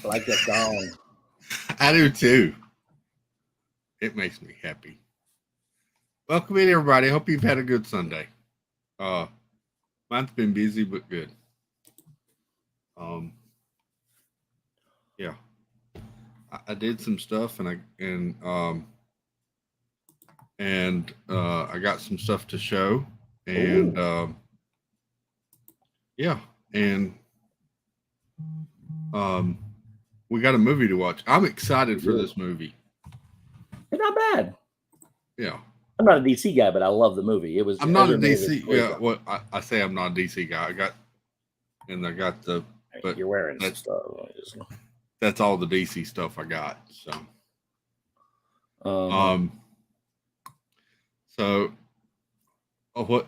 I like that song. I do too. It makes me happy. Welcome in, everybody. Hope you've had a good Sunday. Mine's been busy but good. Yeah, I did some stuff, and I got some stuff to show, and yeah, and we got a movie to watch. I'm excited for this movie. It's not bad. Yeah. I'm not a DC guy, but I love the movie. I'm not a DC. Yeah, well, I say I'm not a DC guy. I got the. But you're wearing some stuff. That's all the DC stuff I got. So. So. What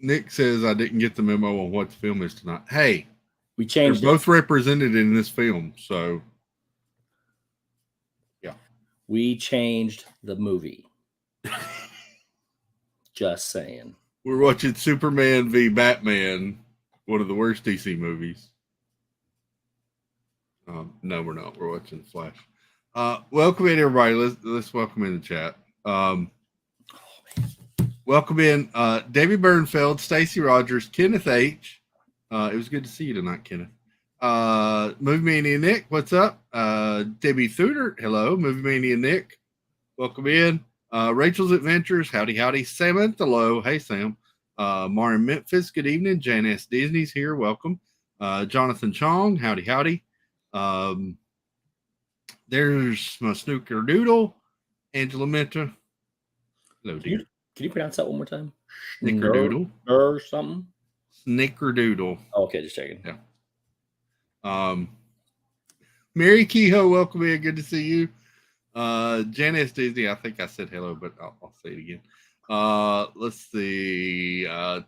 Nick says, I didn't get the memo on what the film is tonight. Hey, we changed. They're both represented in this film, so. Yeah. We changed the movie. Just saying. We're watching Superman v. Batman, one of the worst DC movies. No, we're not. We're watching Flash. Welcome in, everybody. Let's welcome in the chat. Welcome in David Bernfeld, Stacy Rogers, Kenneth H. It was good to see you tonight, Kenneth. Movie Mania Nick, what's up? Debbie Thuder, hello. Movie Mania Nick, welcome in. Rachel's Adventures, howdy. Samantha Lowe, hey Sam. Marin Memphis, good evening. Jan S. Disney's here, welcome. Jonathan Chong, howdy. There's my snooker doodle, Angela Menta. Hello, dear. Can you pronounce that one more time? Snickerdoodle. Or something? Snickerdoodle. Oh, okay, just checking. Yeah. Mary Kehoe, welcome in. Good to see you. Janice Disney, I think I said hello, but I'll say it again. Let's see.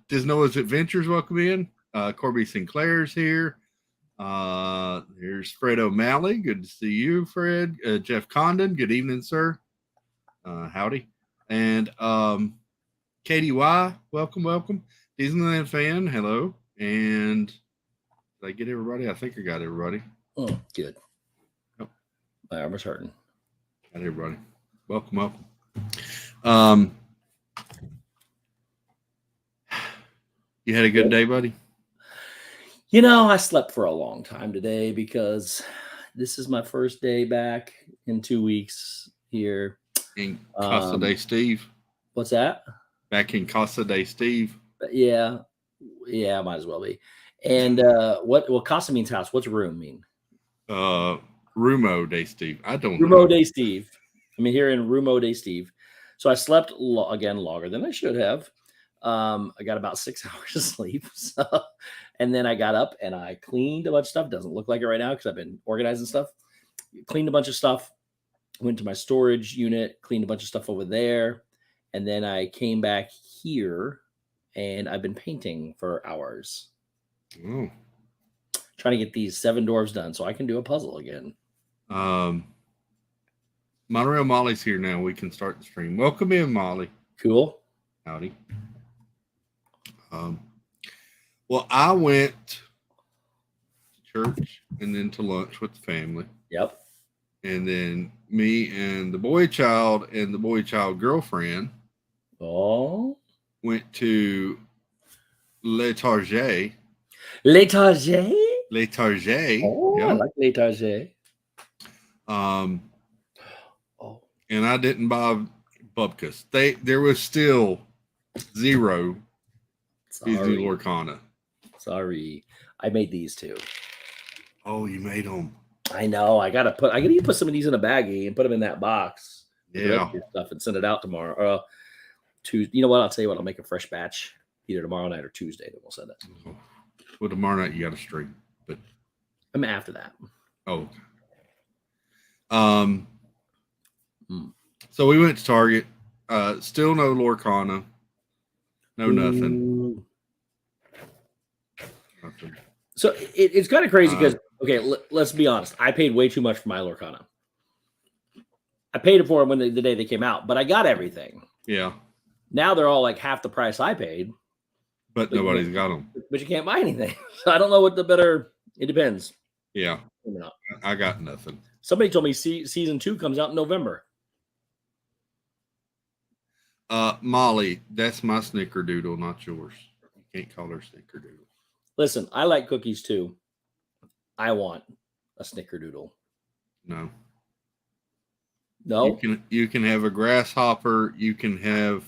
Disno's Adventures, welcome in. Corby Sinclair's here. Here's Fred O'Malley. Good to see you, Fred. Jeff Condon, good evening, sir. Howdy. And Katie Y, welcome. Disneyland fan, hello. And did I get everybody? I think I got everybody. Good. Oh. My arm is hurting. Got everybody. Welcome. You had a good day, buddy? I slept for a long time today because this is my first day back in 2 weeks here. In Casa de Steve. What's that? Back in Casa de Steve. Yeah, might as well be. And what Casa means house. What's room mean? Rumo de Steve. I don't know. Rumo de Steve. I mean, here in Rumo de Steve. So I slept again longer than I should have. I got about 6 hours of sleep. And then I got up and I cleaned a bunch of stuff. Doesn't look like it right now because I've been organizing stuff. Cleaned a bunch of stuff. Went to my storage unit. Cleaned a bunch of stuff over there. And then I came back here and I've been painting for hours. Oh. Trying to get these 7 dwarves done so I can do a puzzle again. Monorail Molly's here now. We can start the stream. Welcome in, Molly. Cool. Howdy. Well, I went to church and then to lunch with the family. Yep. And then me and the boy child and the boy child girlfriend went to Le Target. Le Target? Le Target. Oh, yeah. I like Le Target. And I didn't buy bubkas. There was still 0 Disney Lorcana. Sorry. I made these too. Oh, you made them. I know. I gotta put some of these in a baggie and put them in that box. Yeah. Stuff and send it out tomorrow. Tuesday. You know what? I'll tell you what. I'll make a fresh batch either tomorrow night or Tuesday. Then we'll send it. Well, tomorrow night you got to stream, but I'm after that. Oh. So we went to Target. Still no Lorcana. No nothing. So it's kind of crazy because let's be honest. I paid way too much for my Lorcana. I paid it for them the day they came out, but I got everything. Yeah. Now they're all like half the price I paid. But nobody's got them. But you can't buy anything. So I don't know what the better. It depends. Yeah. No. I got nothing. Somebody told me season 2 comes out in November. Molly, that's my snickerdoodle, not yours. You can't call her snickerdoodle. Listen, I like cookies too. I want a snickerdoodle. No. No? You can have a grasshopper. You can have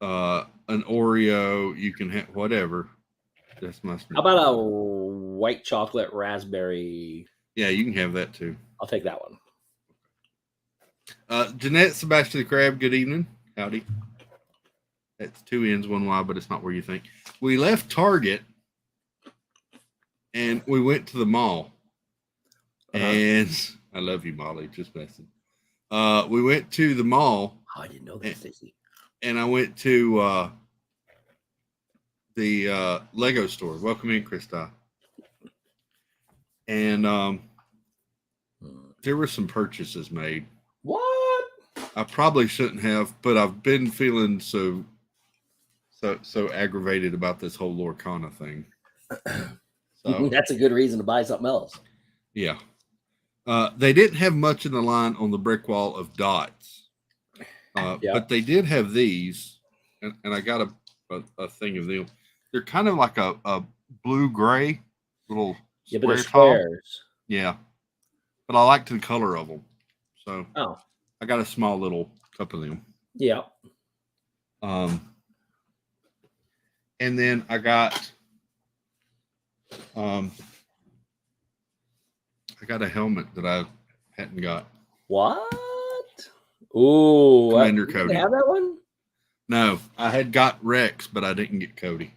an Oreo. You can have whatever. That's my snickerdoodle. How about a white chocolate raspberry? Yeah, you can have that too. I'll take that one. Jeanette Sebastian the Crab, good evening. Howdy. That's 2 N's, 1 Y, but it's not where you think. We left Target and we went to the mall. And I love you, Molly. Just messing. We went to the mall. Oh, I didn't know that, Stacy. And I went to the Lego store. Welcome in, Krista. And there were some purchases made. What? I probably shouldn't have, but I've been feeling so aggravated about this whole Lorcana thing. So that's a good reason to buy something else. Yeah. They didn't have much in the line on the brick wall of dots. But they did have these, and I got a thing of them. They're kind of like a blue-gray little but they're squares. squares. Yeah. But I liked the color of them. So I got a small little cup of them. Yeah. And then I got a helmet that I hadn't got. What? Ooh, Commander Cody. You have that one? No, I had got Rex, but I didn't get Cody.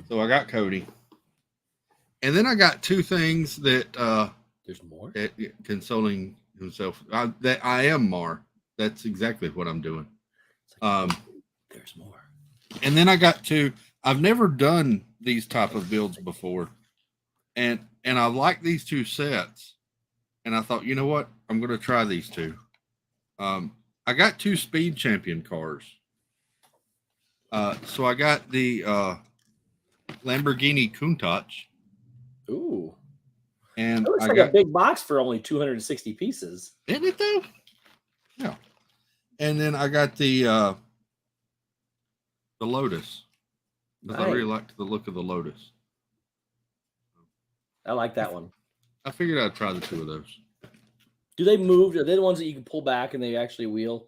So I got Cody. And then I got 2 things that there's more. Consoling himself. That I am Mar. That's exactly what I'm doing. There's more. And then I got 2. I've never done these type of builds before. And I like these 2 sets. And I thought, you know what? I'm going to try these 2. I got 2 Speed Champion cars. So I got the Lamborghini Countach. Ooh. And it looks like a big box for only 260 pieces. Isn't it though? Yeah. And then I got the Lotus. Because I really liked the look of the Lotus. I like that one. I figured I'd try the 2 of those. Do they move? Are they the ones that you can pull back and they actually wheel?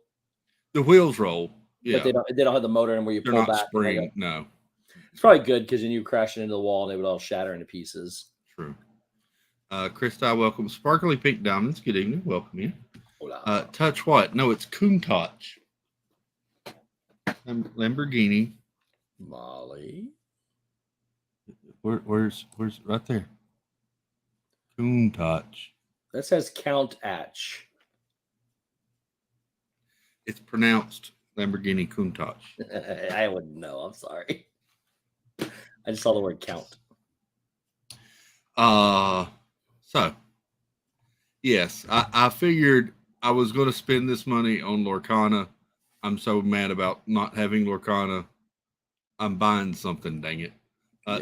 The wheels roll. Yeah. But they don't have the motor and where you They're pull not back. spring. No. It's probably good because then you crash into the wall and they would all shatter into pieces. True. Krista, welcome. Sparkly Pink Diamonds, good evening. Welcome in. Touch what? No, it's Countach. Lamborghini. Molly. Where's right there? Countach. That says Count Atch. It's pronounced Lamborghini Countach. I wouldn't know. I'm sorry. I just saw the word count. So yes, I figured I was going to spend this money on Lorcana. I'm so mad about not having Lorcana. I'm buying something, dang it.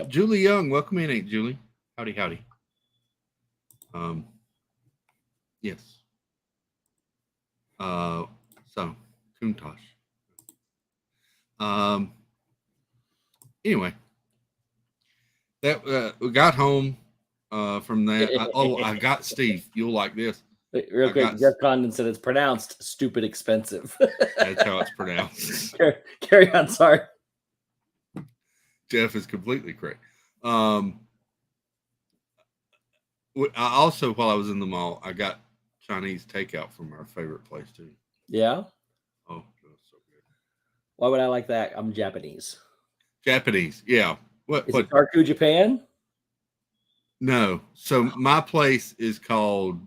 Julie Young, welcome in, Aunt Julie. Howdy, howdy. Yes. So Countach. Anyway, that we got home from that. I got Steve. You'll like this. Real quick, Jeff Condon said it's pronounced stupid expensive. That's how it's pronounced. Carry on. Sorry. Jeff is completely correct. I also, while I was in the mall, I got Chinese takeout from our favorite place too. Yeah. Oh, that was so good. Why would I like that? I'm Japanese. Japanese, yeah. What? Is it Tarku, Japan? No. So my place is called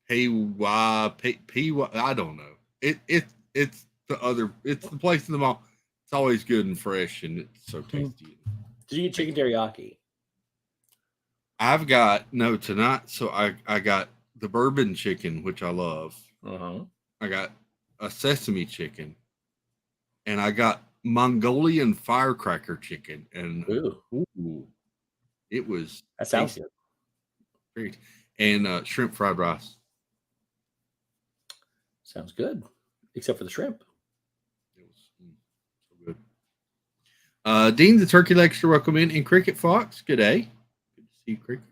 PY. I don't know. It's the other. It's the place in the mall. It's always good and fresh, and it's so tasty. Did you get chicken teriyaki? I've got tonight. So I got the bourbon chicken, which I love. Uh-huh. I got a sesame chicken, and I got Mongolian firecracker chicken, and Ooh, ooh, it was that sounds tasty, good. great, and shrimp fried rice. Sounds good, except for the shrimp. It was so good. Dean the turkey likes to welcome in, and Cricket Fox. Good day. Good to see you, Cricket.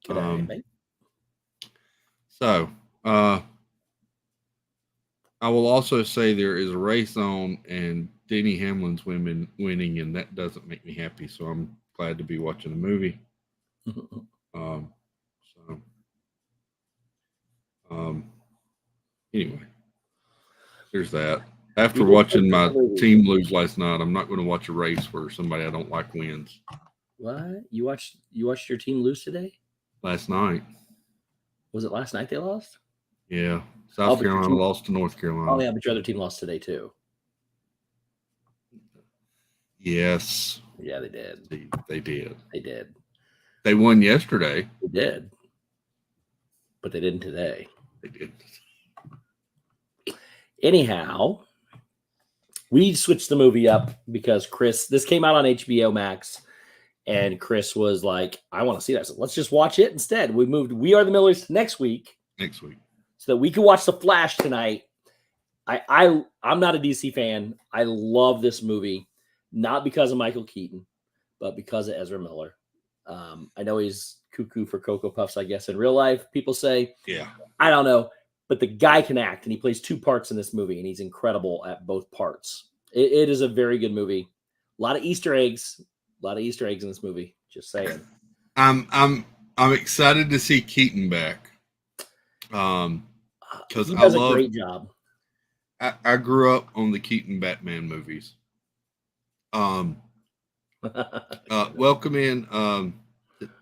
Good day, mate. So, I will also say there is a race on, and Denny Hamlin's winning, and that doesn't make me happy. So I'm glad to be watching the movie. Um, so, anyway, there's that. After watching my team lose last night, I'm not going to watch a race where somebody I don't like wins. What? You watched your team lose today? Last night. Was it last night they lost? Yeah. South Carolina lost to North Carolina. Oh, yeah, but your other team lost today, too. Yes. Yeah, they did. They did. They did. They won yesterday. They did. But they didn't today. They did. Anyhow, we switched the movie up because this came out on HBO Max, and Chris was like, I want to see that. So let's just watch it instead. We moved We Are the Millers to next week. So that we can watch The Flash tonight. I'm not a DC fan. I love this movie, not because of Michael Keaton, but because of Ezra Miller. I know he's cuckoo for Cocoa Puffs, I guess, in real life, people say. Yeah. I don't know. But the guy can act, and he plays two parts in this movie, and he's incredible at both parts. It is a very good movie. A lot of Easter eggs. A lot of Easter eggs in this movie. Just saying. I'm excited to see Keaton back. Because he does a great job. I grew up on the Keaton Batman movies. Welcome in.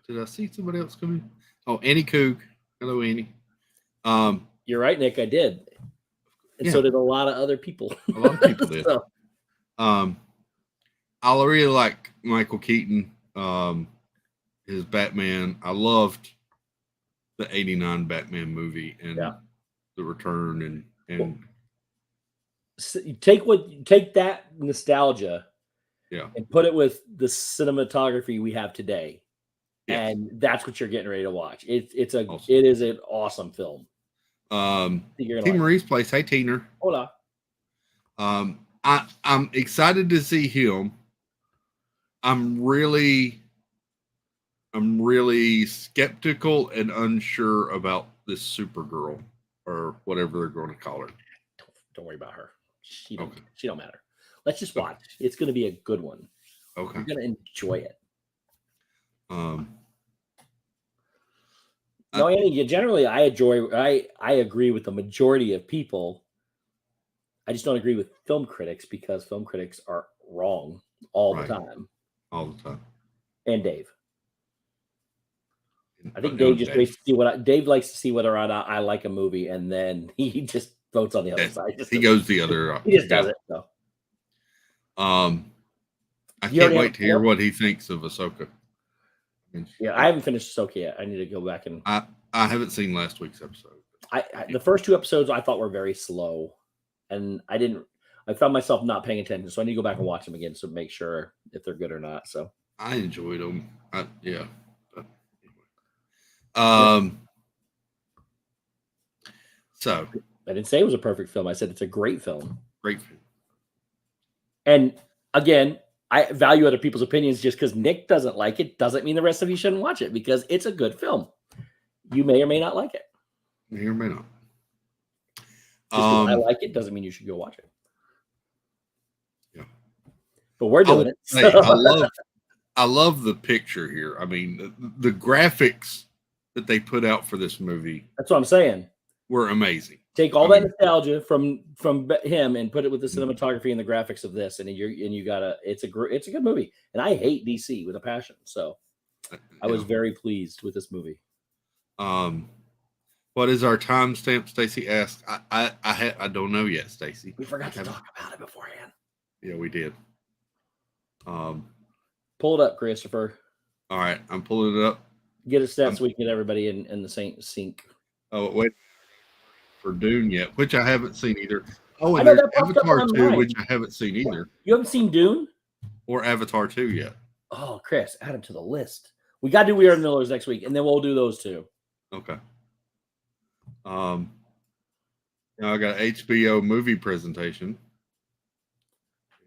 Did I see somebody else come in? Oh, Annie Coog. Hello, Annie. You're right, Nick. I did. And so did a lot of other people. A lot of people did. So. I really like Michael Keaton. His Batman. I loved the '89 Batman movie and The Return and so take that nostalgia and put it with the cinematography we have today. Yes. And that's what you're getting ready to watch. It is an awesome film. T. Marie's place. Hey, Tina. Hola. I'm excited to see him. I'm really skeptical and unsure about this Supergirl or whatever they're going to call her. Don't worry about her. She don't matter. Let's just watch. It's going to be a good one. Okay. You're going to enjoy it. No, Annie, generally I agree with the majority of people. I just don't agree with film critics because film critics are wrong all the time. All the time. And Dave. I think Dave just waits to see Dave likes to see whether or not I like a movie, and then he just votes on the other side. He goes the other. He just does it. So. I can't wait to hear what he thinks of Ahsoka. Yeah, I haven't finished Ahsoka yet. I need to go back and. I haven't seen last week's episode. The first two episodes I thought were very slow, and I found myself not paying attention, so I need to go back and watch them again to make sure if they're good or not. So I enjoyed them. So I didn't say it was a perfect film. I said it's a great film. Great film. And again, I value other people's opinions. Just because Nick doesn't like it doesn't mean the rest of you shouldn't watch it because it's a good film. You may or may not like it. May or may not. Just I like it doesn't mean you should go watch it. Yeah. But we're doing it. So. I love the picture here. I mean, the graphics that they put out for this movie. That's what I'm saying. Were amazing. Take all that nostalgia from him and put it with the cinematography and the graphics of this, and you gotta. It's a good movie, and I hate DC with a passion. So I was very pleased with this movie. What is our timestamp? Stacy asked. I don't know yet, Stacy. We forgot to talk about it beforehand. Yeah, we did. Pull it up, Christopher. All right, I'm pulling it up. Get it set so we can get everybody in the same sync. Oh, wait. For Dune yet, which I haven't seen either. Oh, I and know there's that popped up Avatar on 2, which mine. I haven't seen either, You haven't seen Dune? or Avatar 2 yet. Oh, Chris, add him to the list. We got to do We Are the Millers next week, and then we'll do those two. Okay. Now I got HBO movie presentation.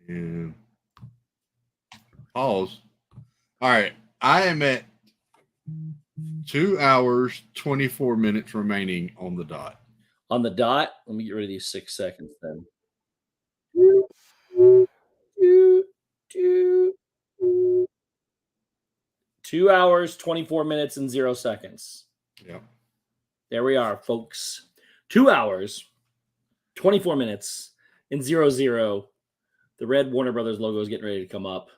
And pause. All right. I am at 2 hours, 24 minutes remaining on the dot. On the dot, let me get rid of these 6 seconds then. 2 hours, 24 minutes, and 0 seconds. Yep. There we are, folks. 2 hours, 24 minutes, and 00. The red Warner Brothers logo is getting ready to come up.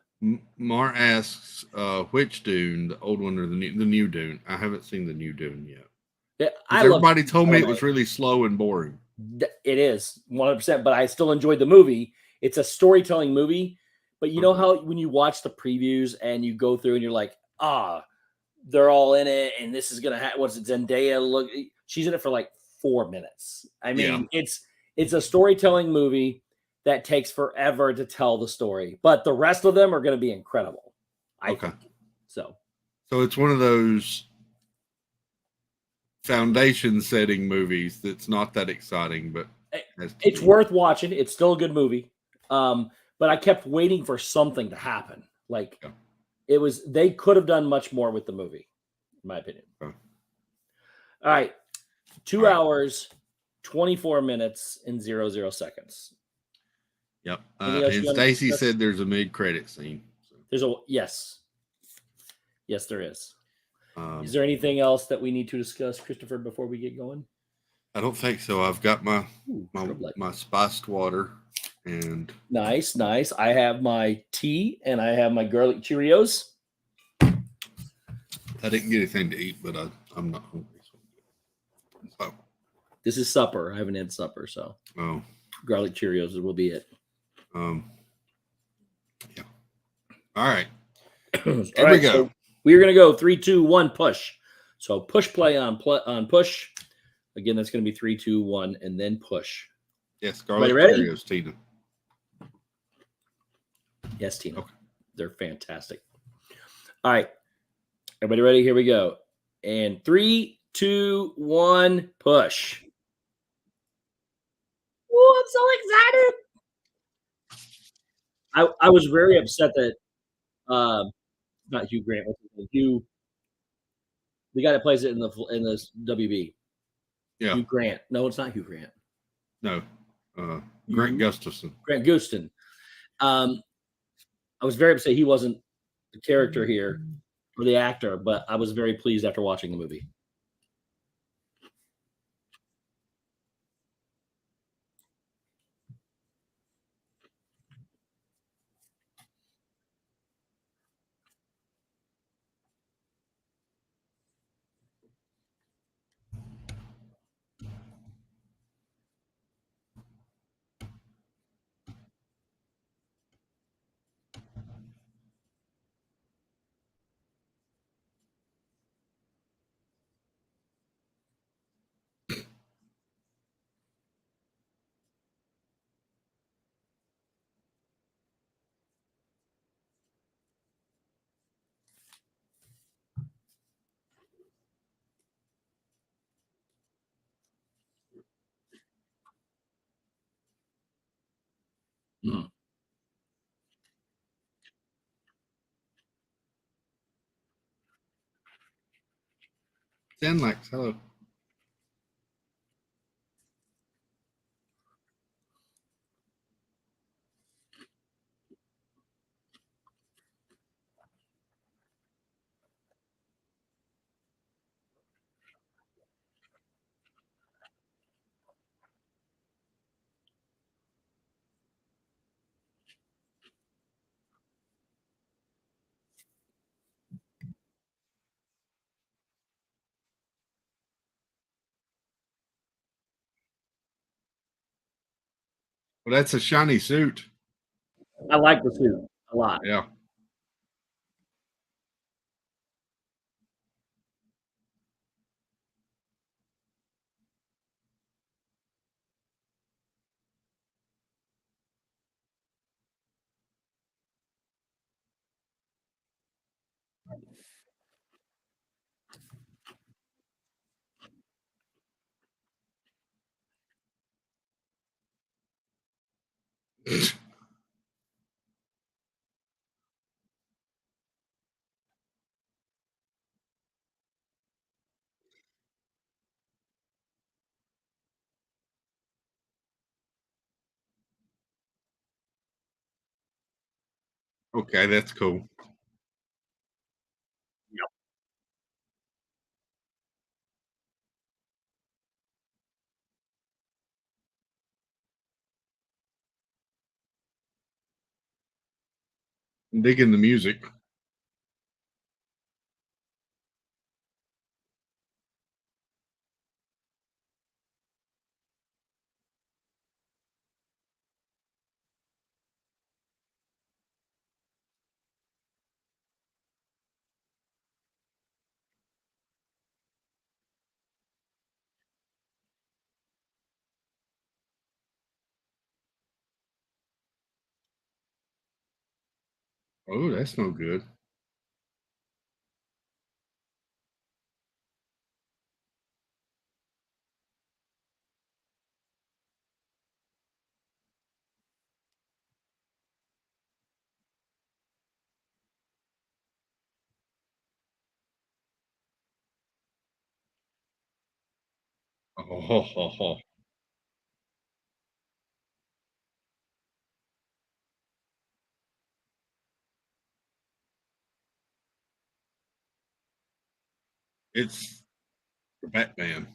Mar asks, which Dune, the old one or the new Dune? I haven't seen the new Dune yet. Yeah, everybody told me it was really slow and boring. It is 100%, but I still enjoyed the movie. It's a storytelling movie, but you know how when you watch the previews and you go through and you're like, they're all in it, and this is gonna have what's it, Zendaya? Look, she's in it for like 4 minutes. I mean, it's a storytelling movie that takes forever to tell the story, but the rest of them are going to be incredible. I think. So it's one of those foundation setting movies that's not that exciting, but it's worth watching. It's still a good movie. But I kept waiting for something to happen. Like they could have done much more with the movie, in my opinion. All right. 2 hours, 24 minutes, and 00 seconds. Yep. And Stacy said there's a mid-credit scene. So. There's yes. Yes, there is. Is there anything else that we need to discuss, Christopher, before we get going? I don't think so. I've got my spiced water and nice. I have my tea and I have my garlic Cheerios. I didn't get anything to eat, but I'm not hungry. So. This is supper. I haven't had supper, so garlic Cheerios will be it. Yeah. All right. Here we go. So we're gonna go 3, 2, 1, push. So push play on push. Again, that's gonna be 3, 2, 1, and then push. Yes, garlic Cheerios, Tina. Yes, Tina. Okay. They're fantastic. All right. Everybody ready? Here we go. And 3, 2, 1, push. Oh, I'm so excited. I was very upset that not Hugh Grant, Hugh, the guy that plays it in the WB. Yeah. Hugh Grant. No, it's not Hugh Grant. No. Grant Gustafson. Grant Gustin. I was very upset he wasn't the character here or the actor, but I was very pleased after watching the movie. Mm. Zenlax, hello. Well, that's a shiny suit. I like the suit a lot. Yeah. Okay, that's cool. Yep. I'm digging the music. Oh, that's no good. Oh, ho, ho, ho. It's Batman.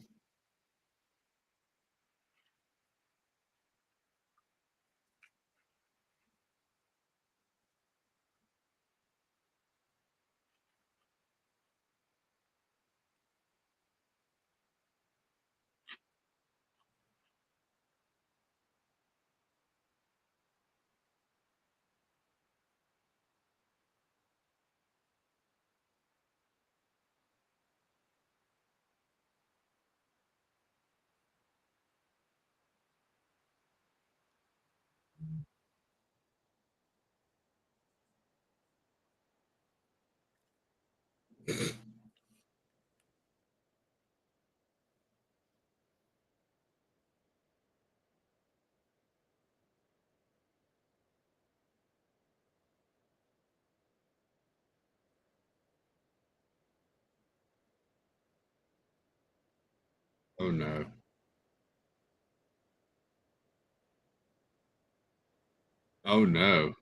Oh no. Oh no.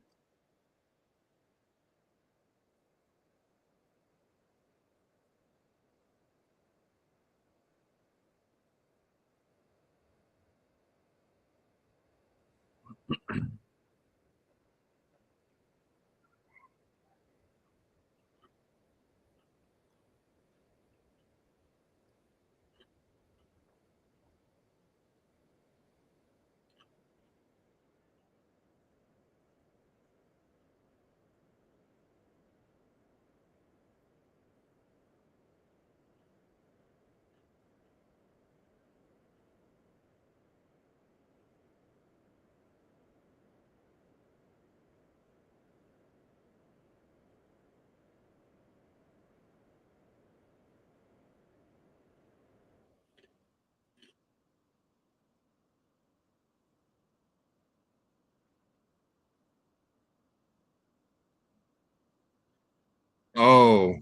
Oh,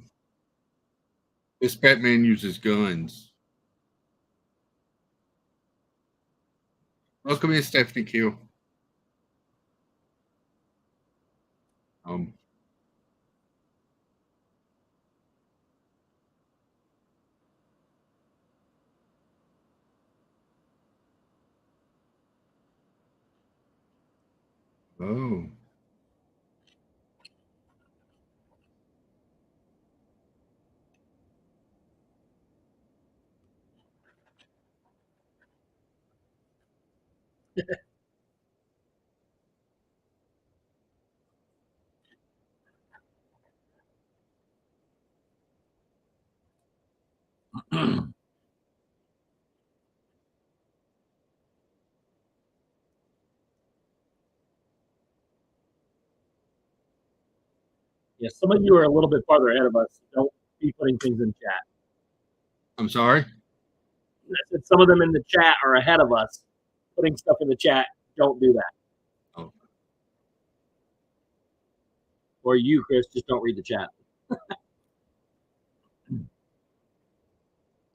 this Batman uses guns. Welcome in, Stephanie Q. Um, oh. Yeah, some of you are a little bit farther ahead of us. Don't be putting things in chat. I'm sorry. I said some of them in the chat are ahead of us. Putting stuff in the chat, don't do that. Oh, Or you, Chris, just don't read the chat.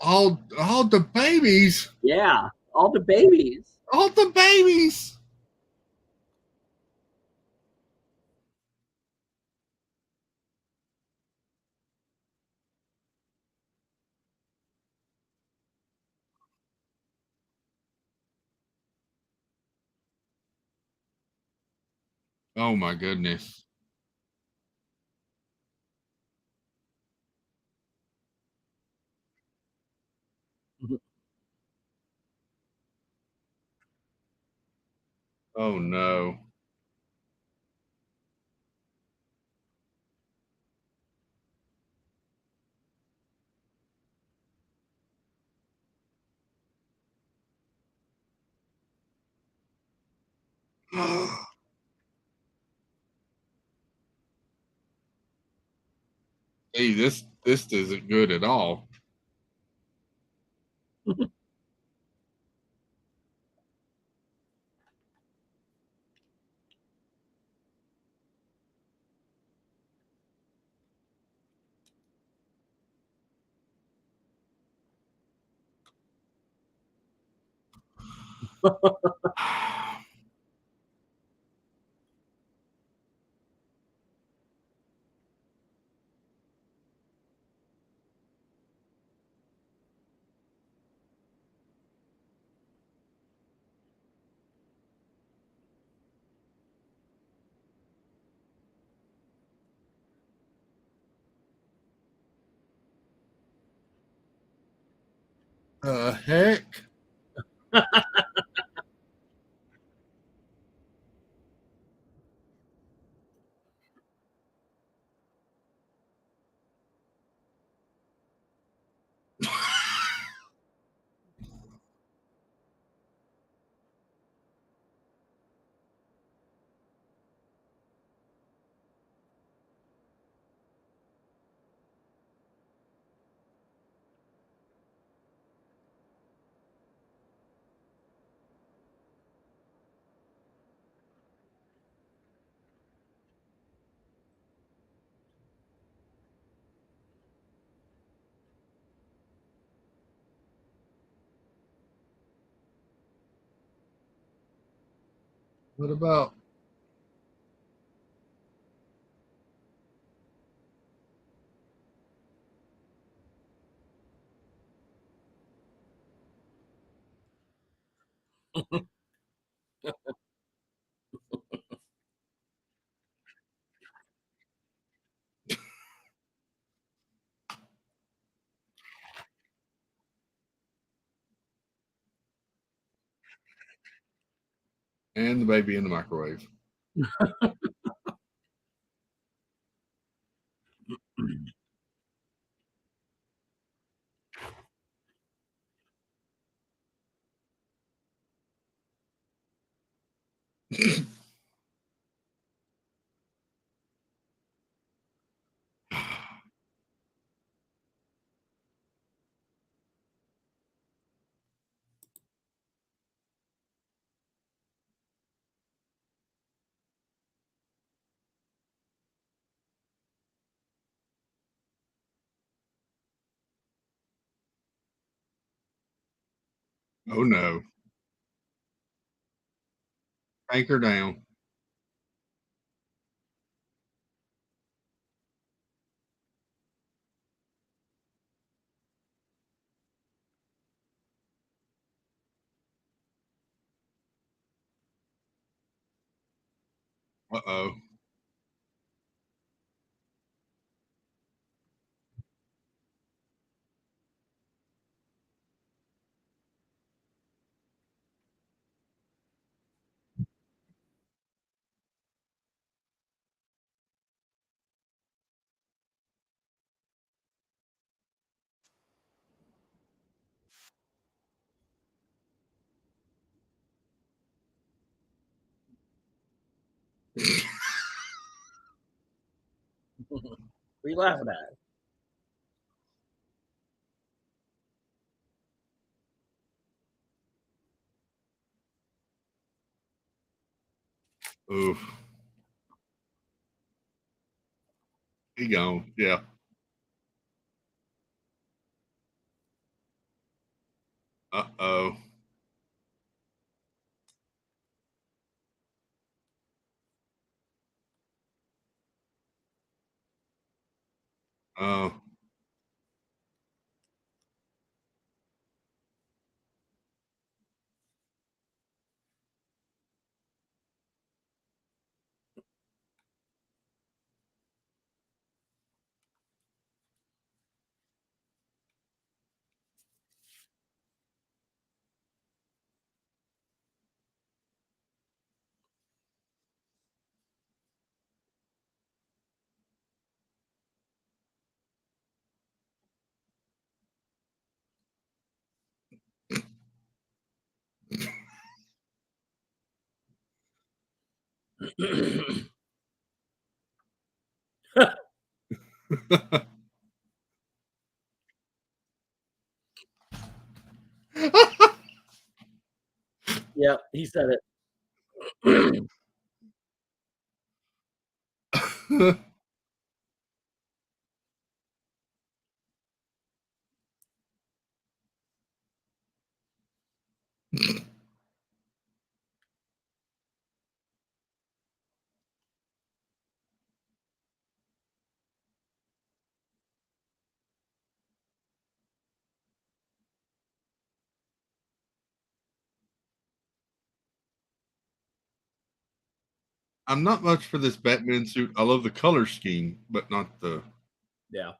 All the babies. Yeah, all the babies. All the babies. Oh my goodness. Oh no. Hey, this isn't good at all. The heck? What about and the baby in the microwave? Oh no. Anchor down. Uh-oh. What are you laughing at? Oof. He gone. Yeah. Uh-oh. Oh. Yeah, he said it. I'm not much for this Batman suit. I love the color scheme, but not the. Yeah.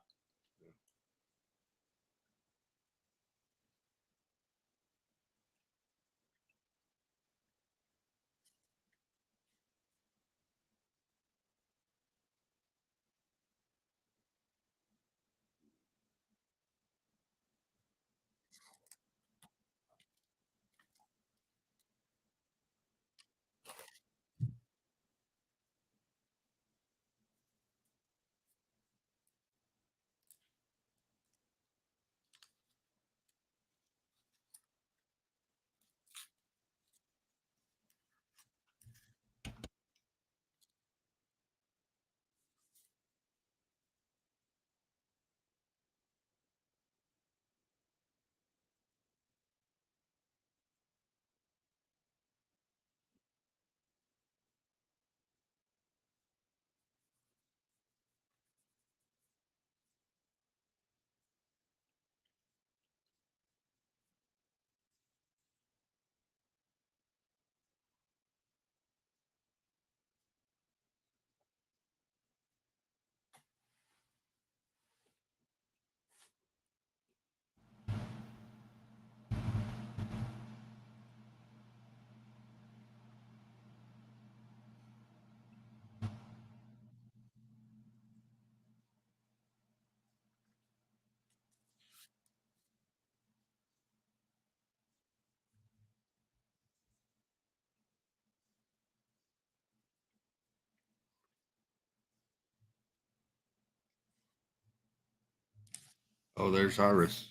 Oh, there's Iris.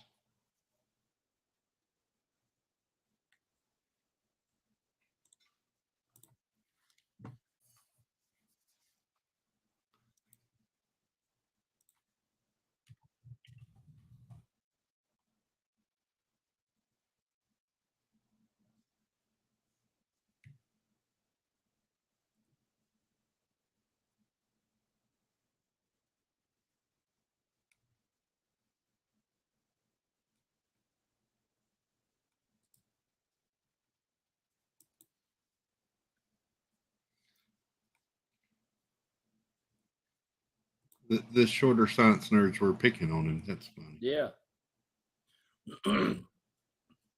The shorter science nerds were picking on him. That's funny. Yeah.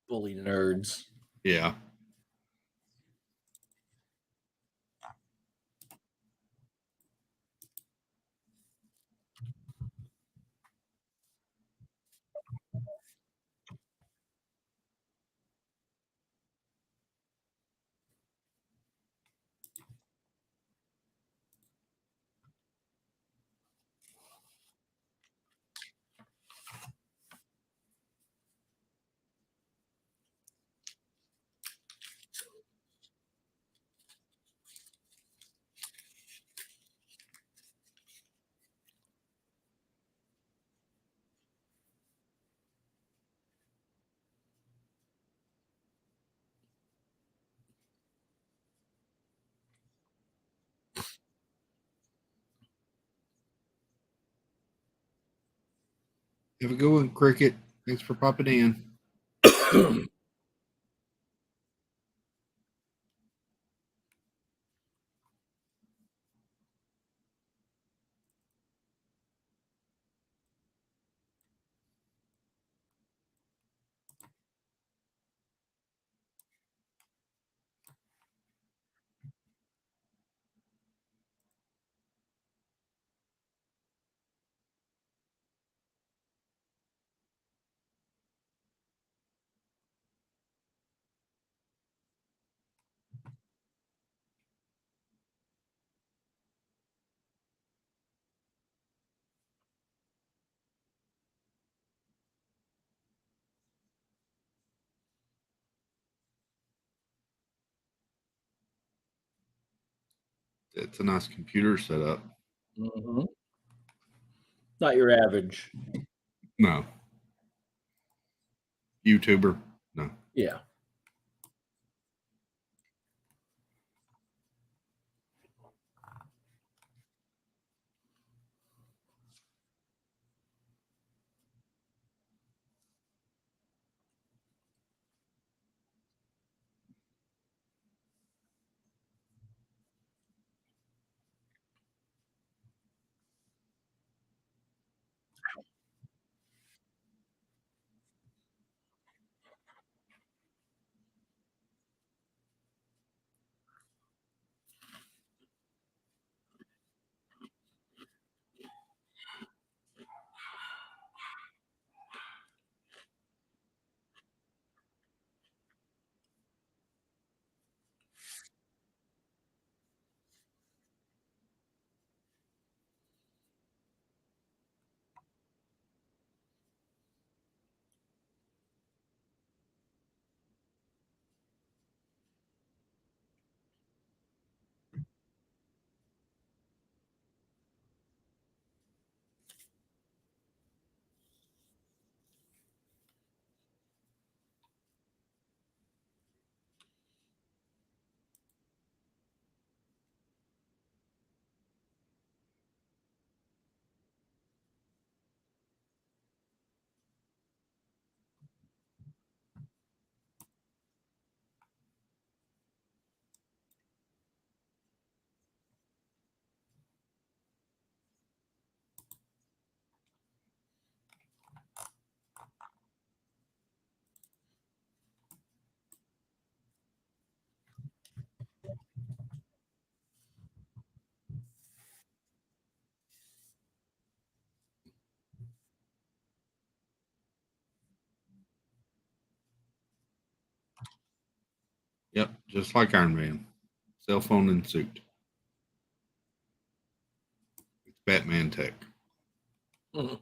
Bully nerds. Yeah. Have a good one, Cricket. Thanks for popping in. It's a nice computer setup. Mhm. Not your average. No. YouTuber. No. Yeah. Yep. Just like Iron Man. Cell phone and suit. It's Batman tech. Mhm.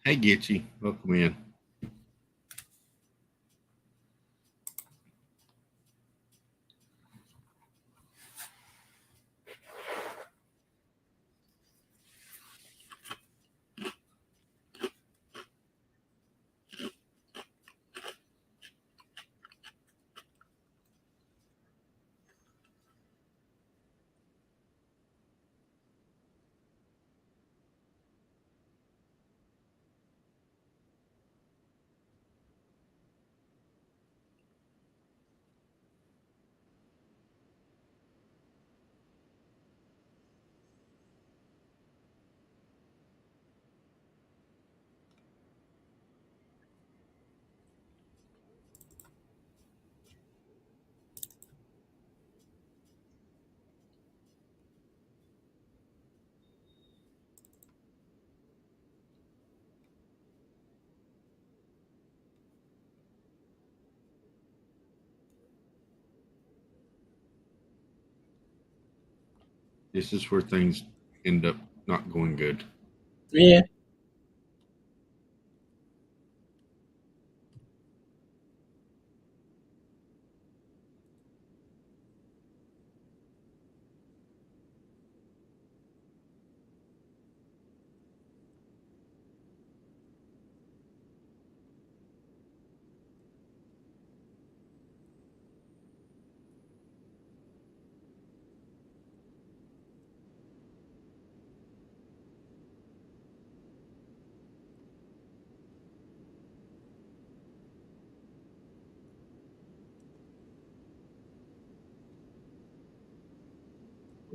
Hey, Gitchy. Welcome in. This is where things end up not going good. Yeah.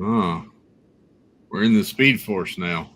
Ah, we're in the Speed Force now.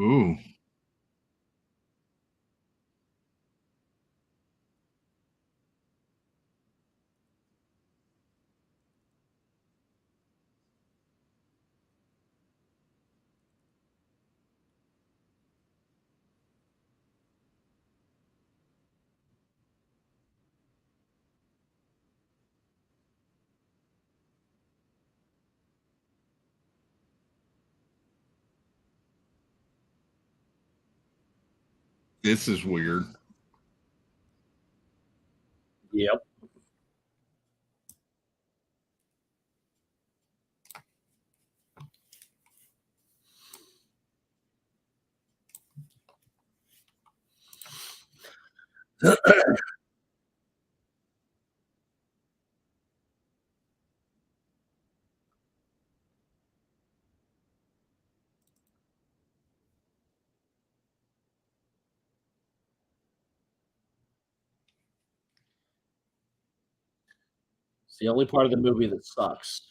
Ooh. This is weird. Yep. It's the only part of the movie that sucks.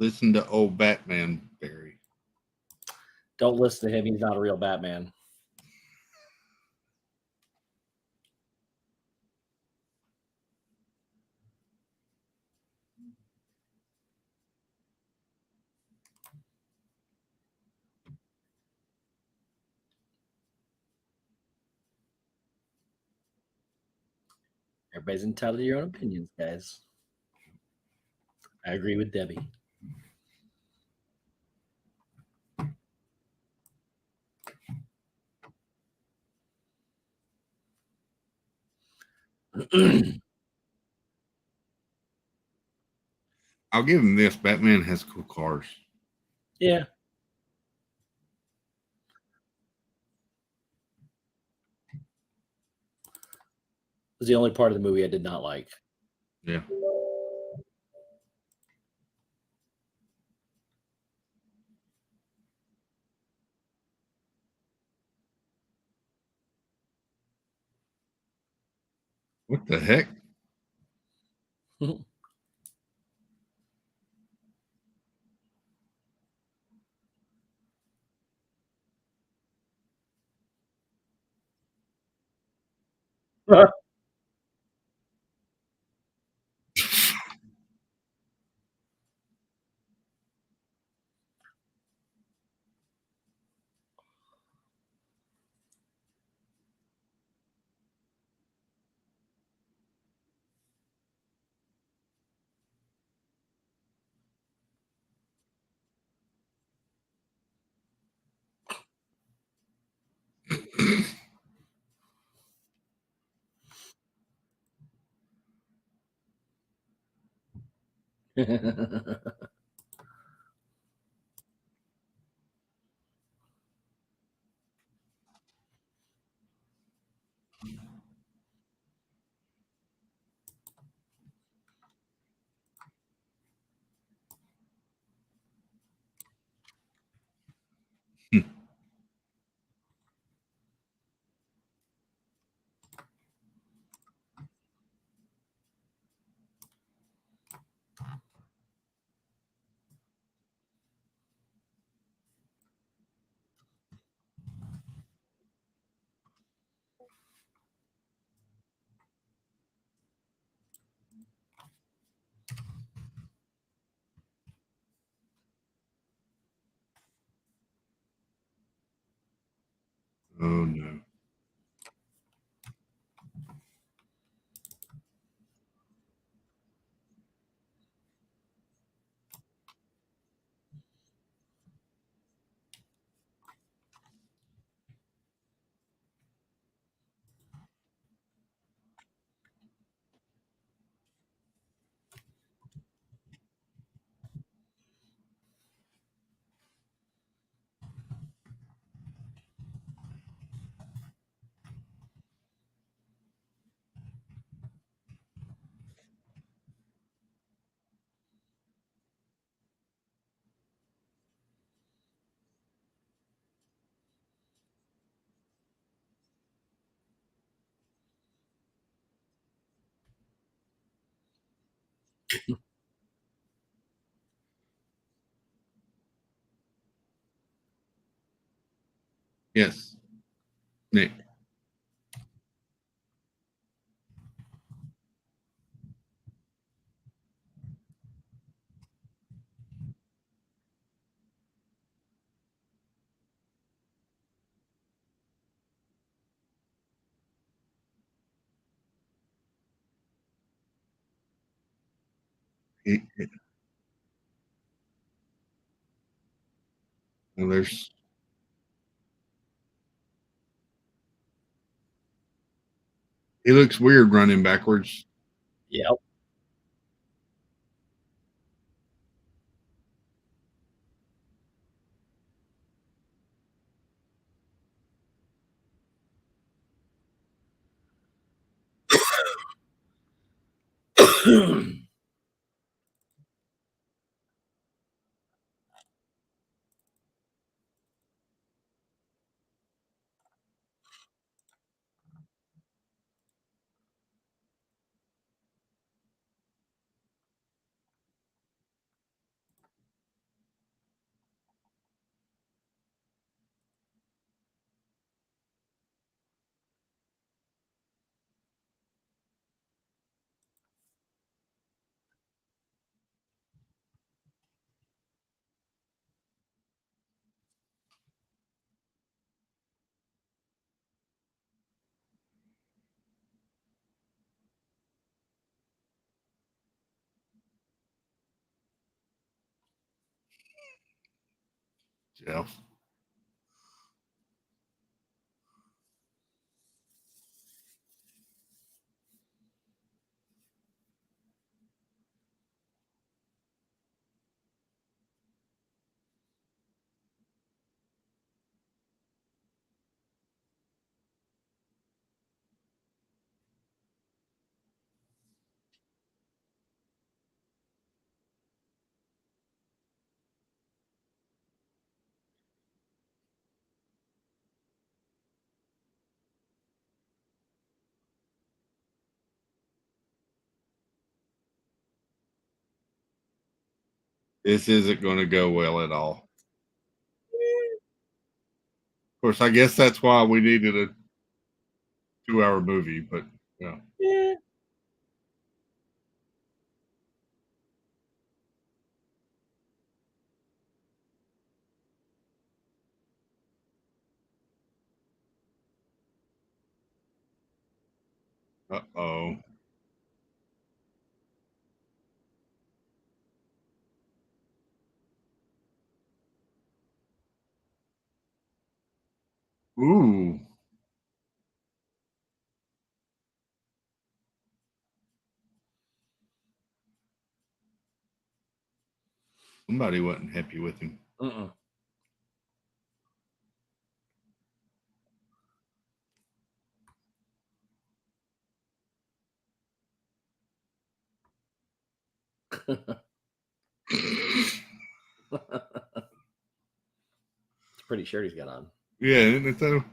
Listen to old Batman, Barry. Don't listen to him. He's not a real Batman. Everybody's entitled to your own opinions, guys. I agree with Debbie. I'll give him this. Batman has cool cars. Yeah. Was the only part of the movie I did not like. Yeah. What the heck? Oh no. Yes, Nick. He, well, there's he looks weird running backwards. Yep. Jeff. This isn't going to go well at all. Of course, I guess that's why we needed a 2-hour movie, but Yeah. Yeah. Uh-oh. Ooh. Somebody wasn't happy with him. Mm-mm. It's a pretty shirt he's got on. Yeah, isn't it though?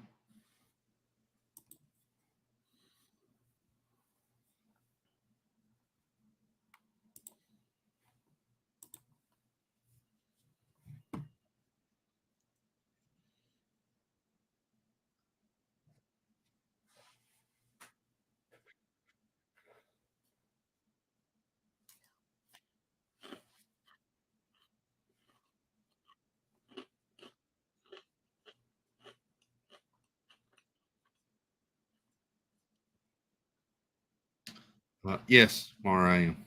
Yes, Mara, I am.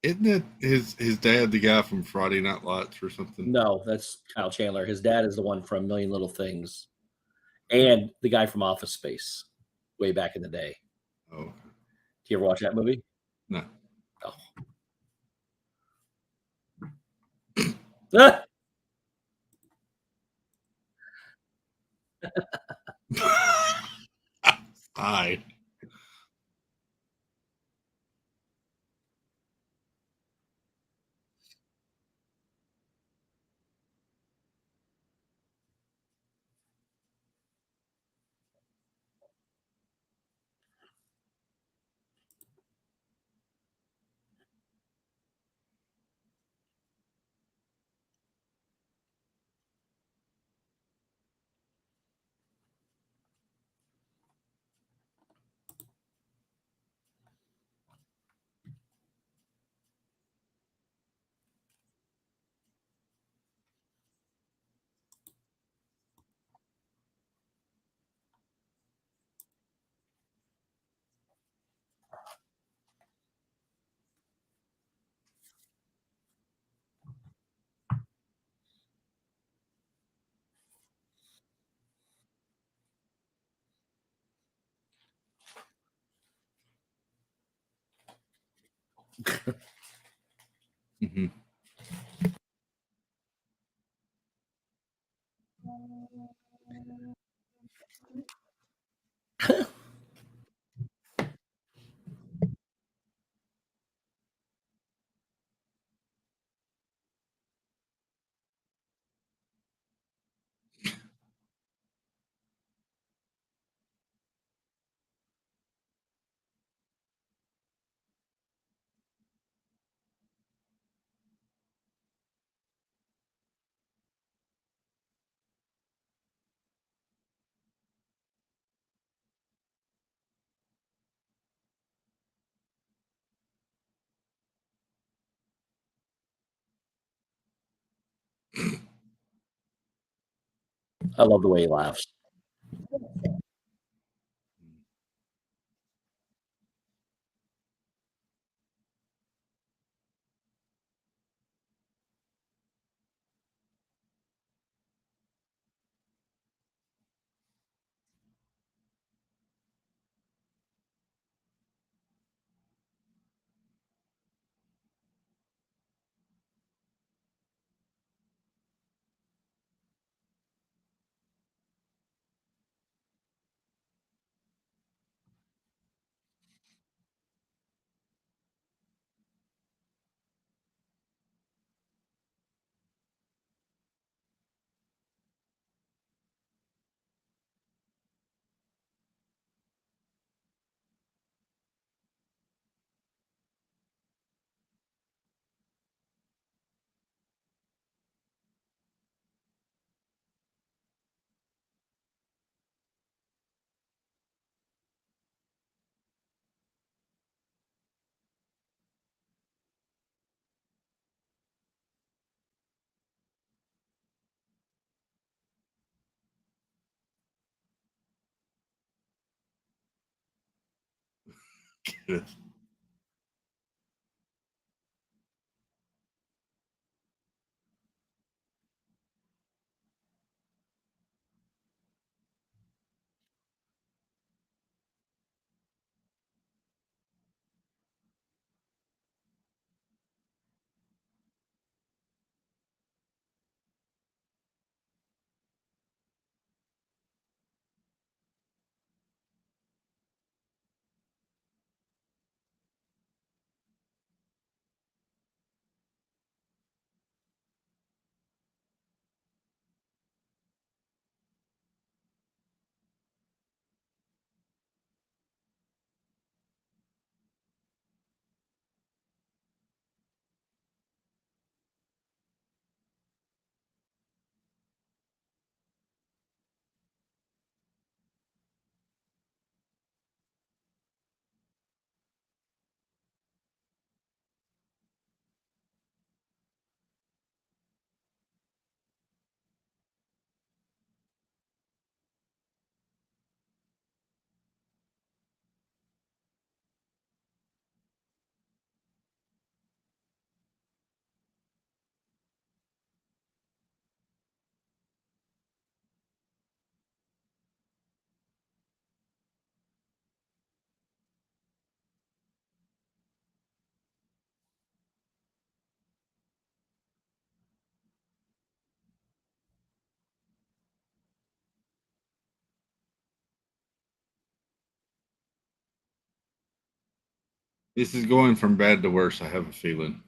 Isn't it his dad, the guy from Friday Night Lights or something? No, that's Kyle Chandler. His dad is the one from Million Little Things and the guy from Office Space way back in the day. Oh, Do you ever watch that movie? no. Oh. Ah! Hi. Mm-hmm. I love the way he laughs. This is going from bad to worse. I have a feeling.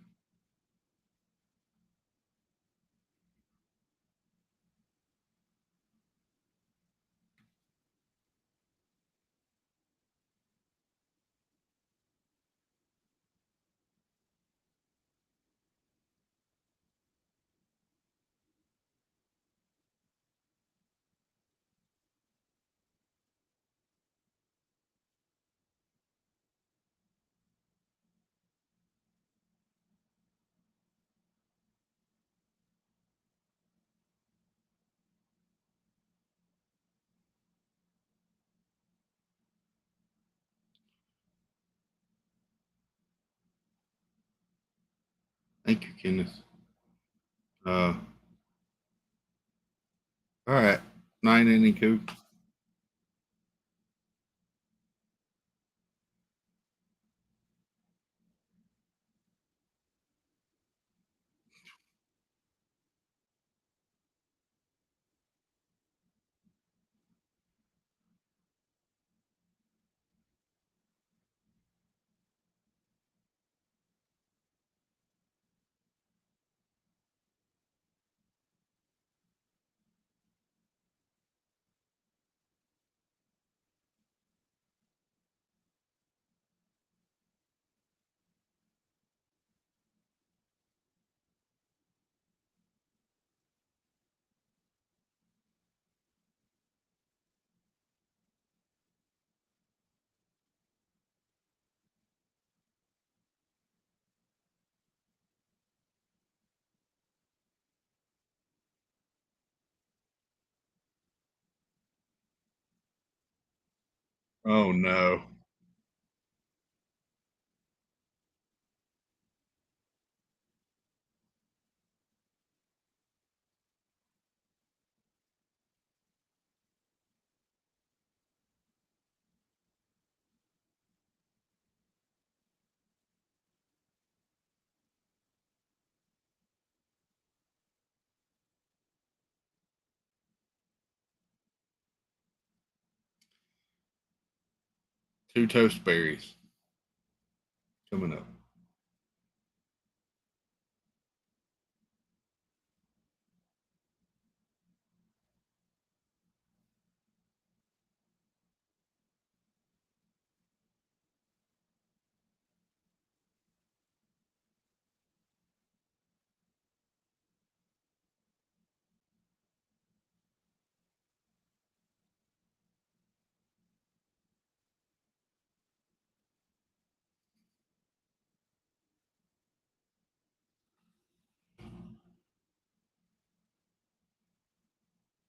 Thank you, Kenneth. All right. 9 inning coop. Oh no. Two toast berries coming up.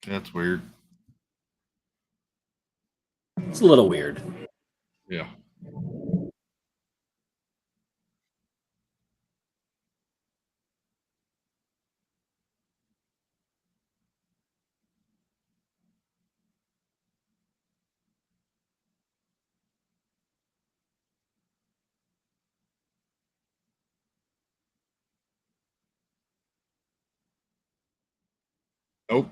That's weird. It's a little weird. Yeah. Nope.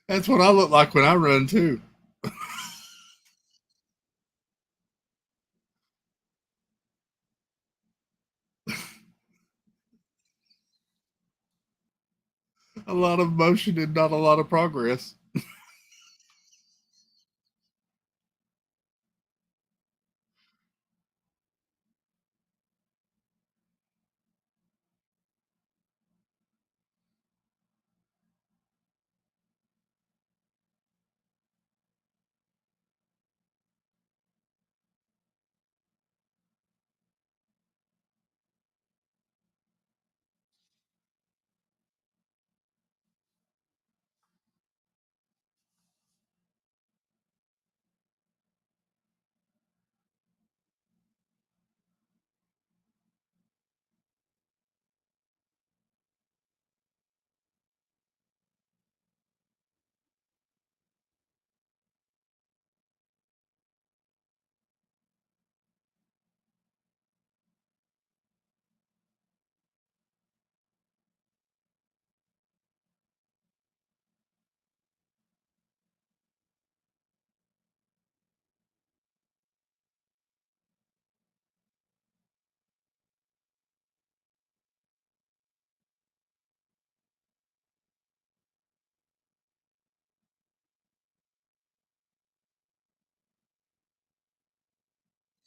That's what I look like when I run too. A lot of motion and not a lot of progress.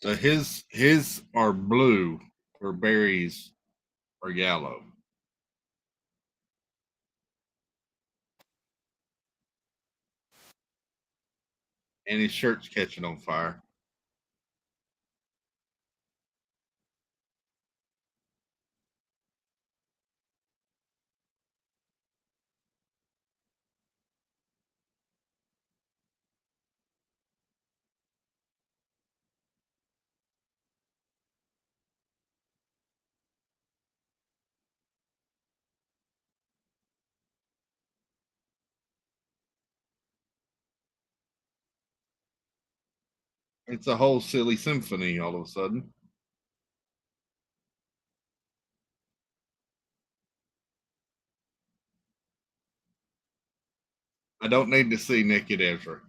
So his are blue, or berries are yellow, and his shirt's catching on fire. It's a whole silly symphony all of a sudden. I don't need to see naked Ezra.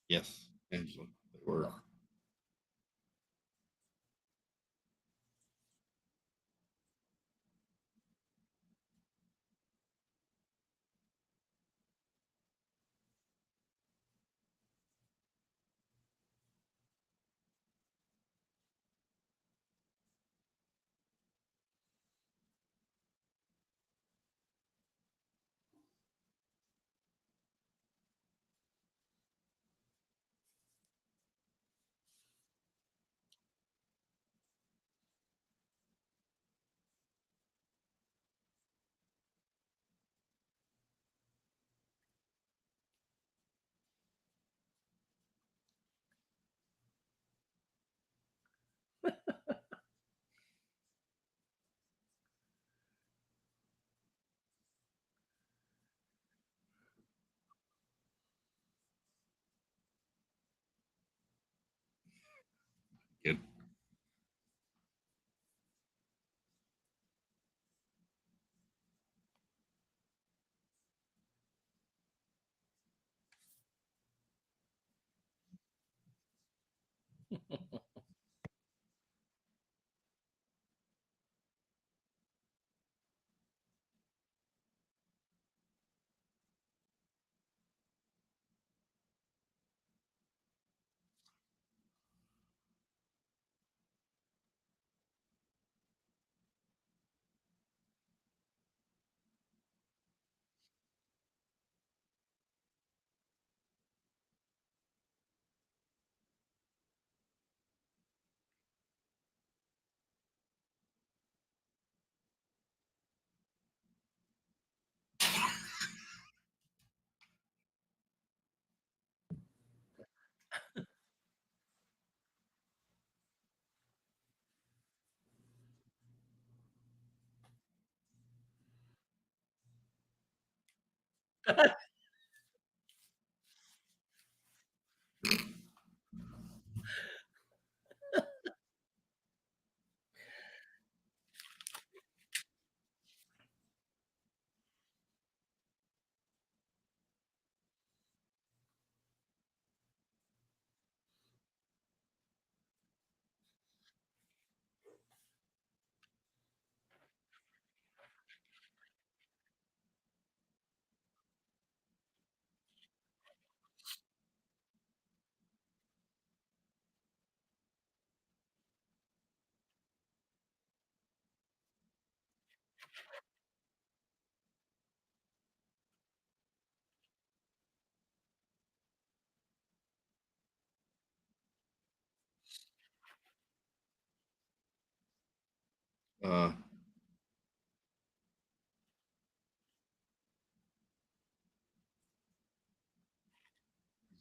Yes, Angela, they were. Good. Uh,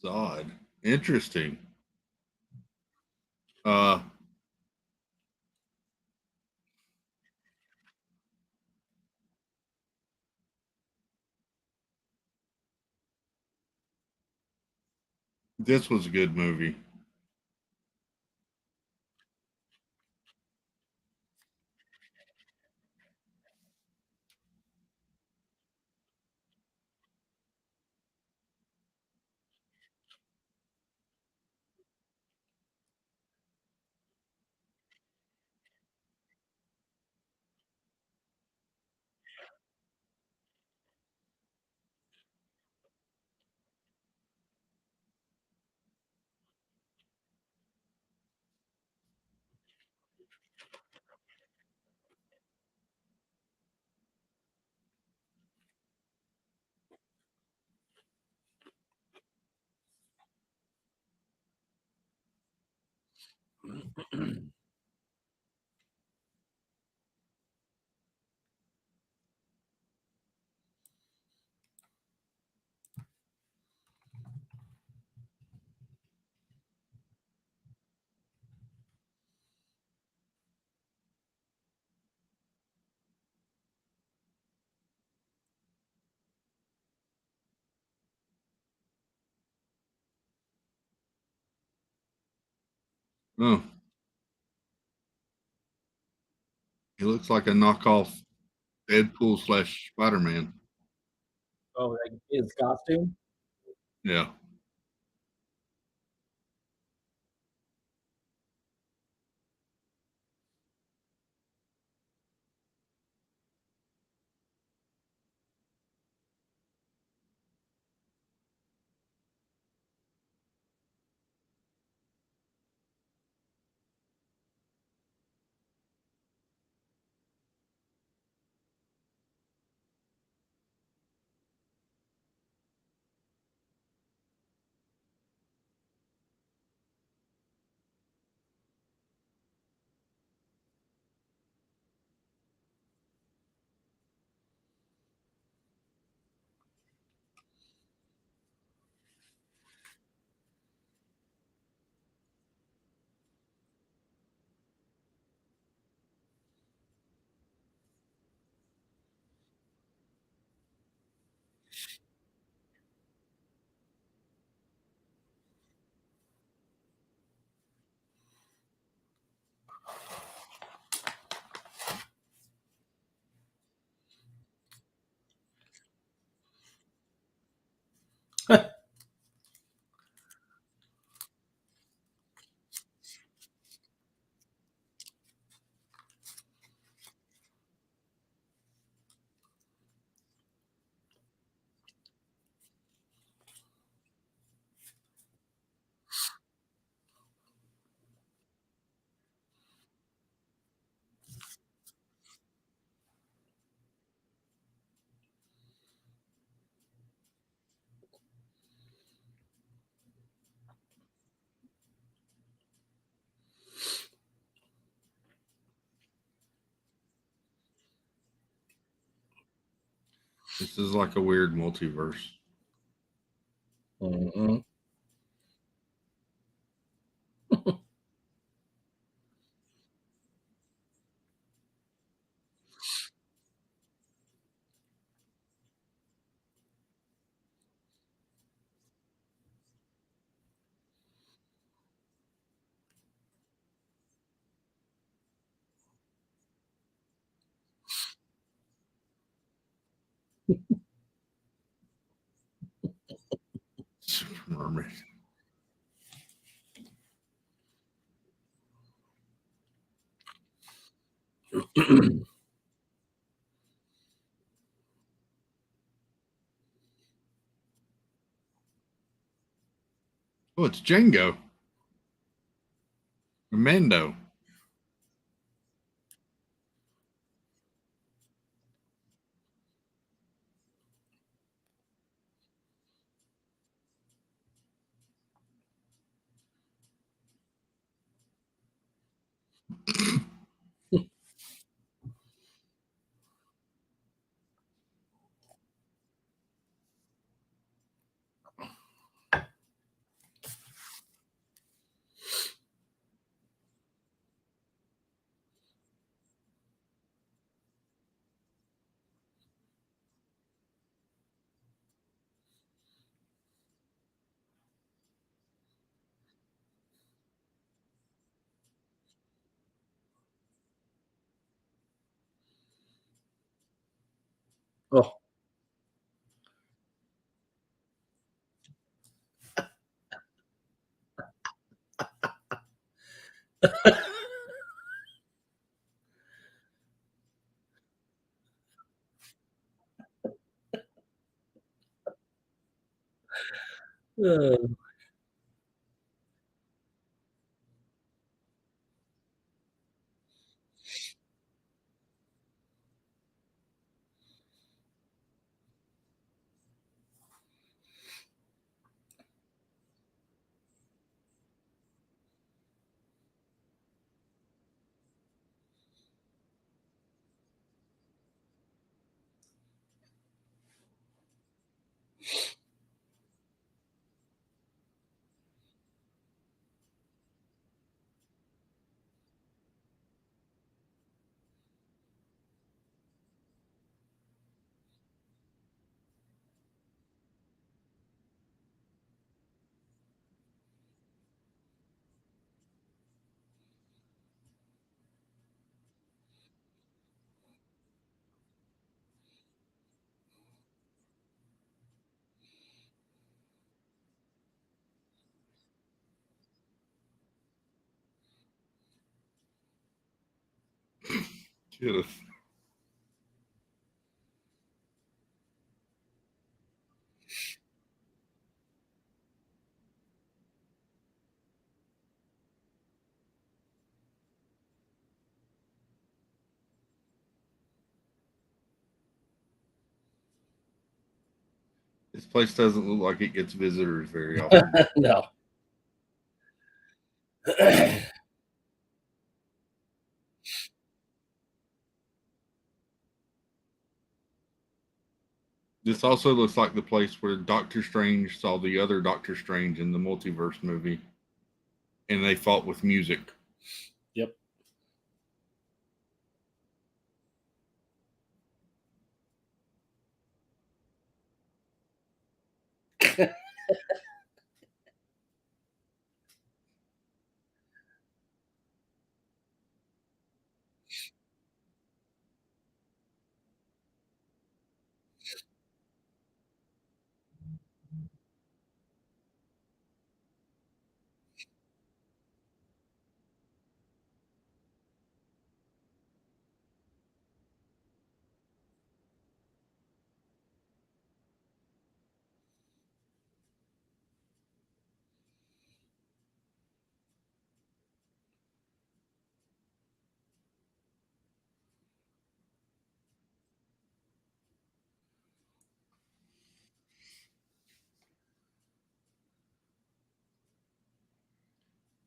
Zod. Interesting. Uh, this was a good movie. Oh, he looks like a knockoff Deadpool slash Spider Man. Oh, like his costume. Yeah. This is like a weird multiverse. Mhm. Super Mermaid. Oh, it's Django. Mando. Oh. Uh, Yes. This place doesn't look like it gets visitors very often. no. This also looks like the place where Doctor Strange saw the other Doctor Strange in the multiverse movie, and they fought with music. Yep.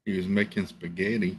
He was making spaghetti.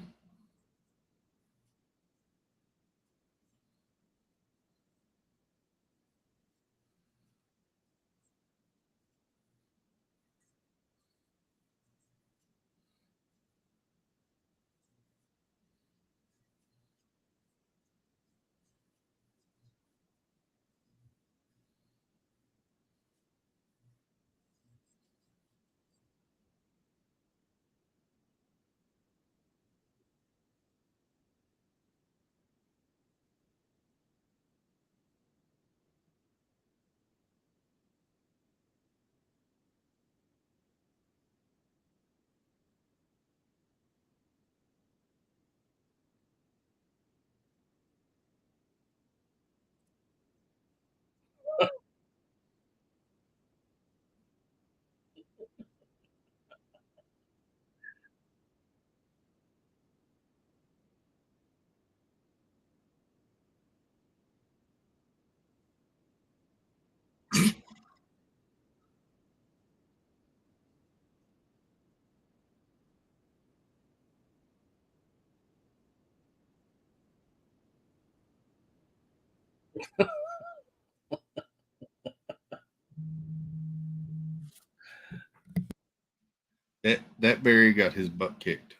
That Barry got his butt kicked.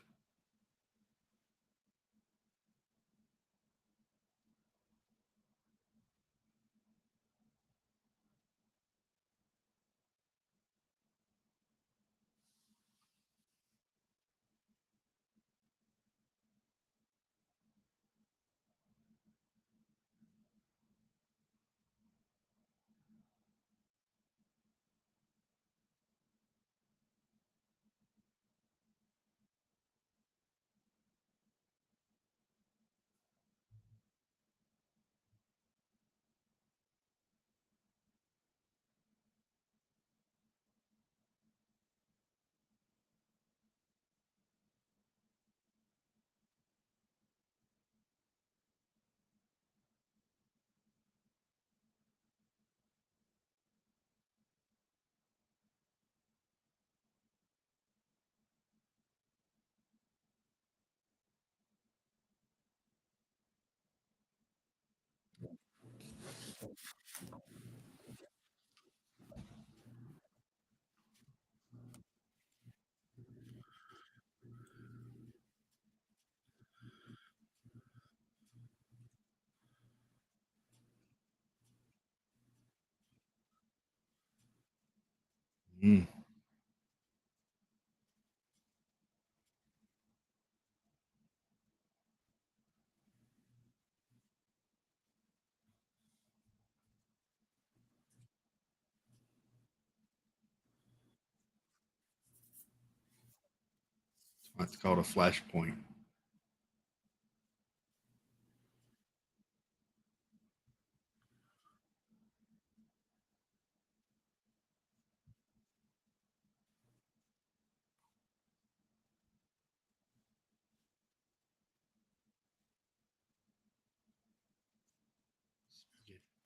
Mm. That's called a flashpoint.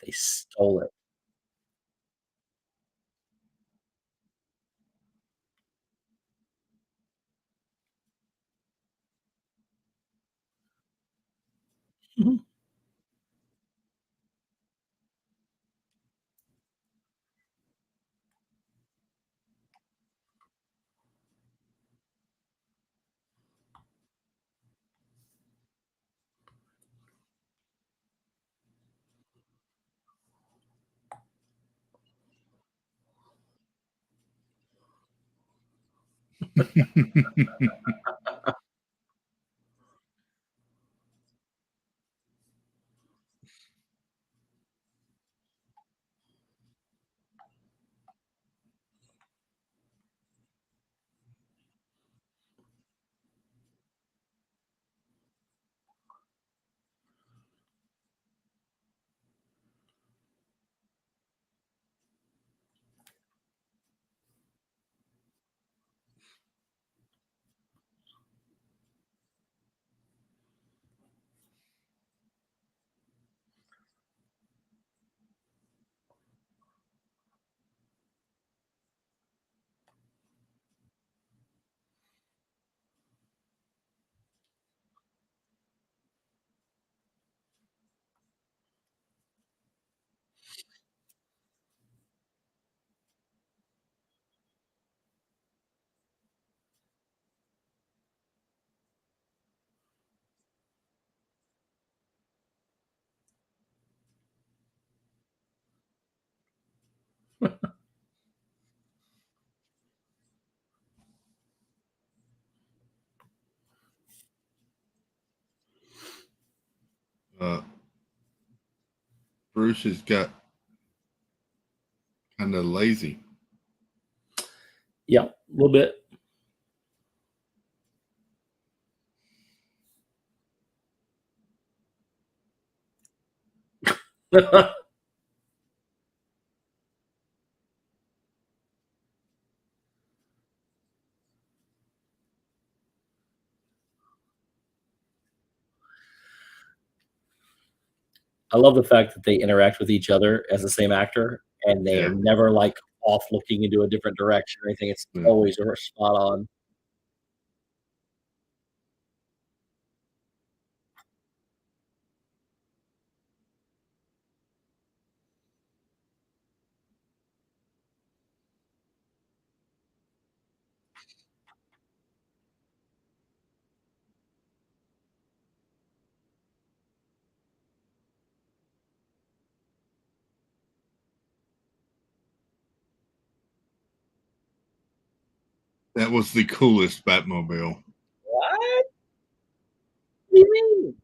They stole it. Mhm. uh, Bruce has got kind of lazy. Yeah, a little bit. I love the fact that they interact with each other as the same actor, and they are Yeah. never, like, off looking into a different direction or anything. It's Yeah. always spot on. That was the coolest Batmobile. What? What do you mean?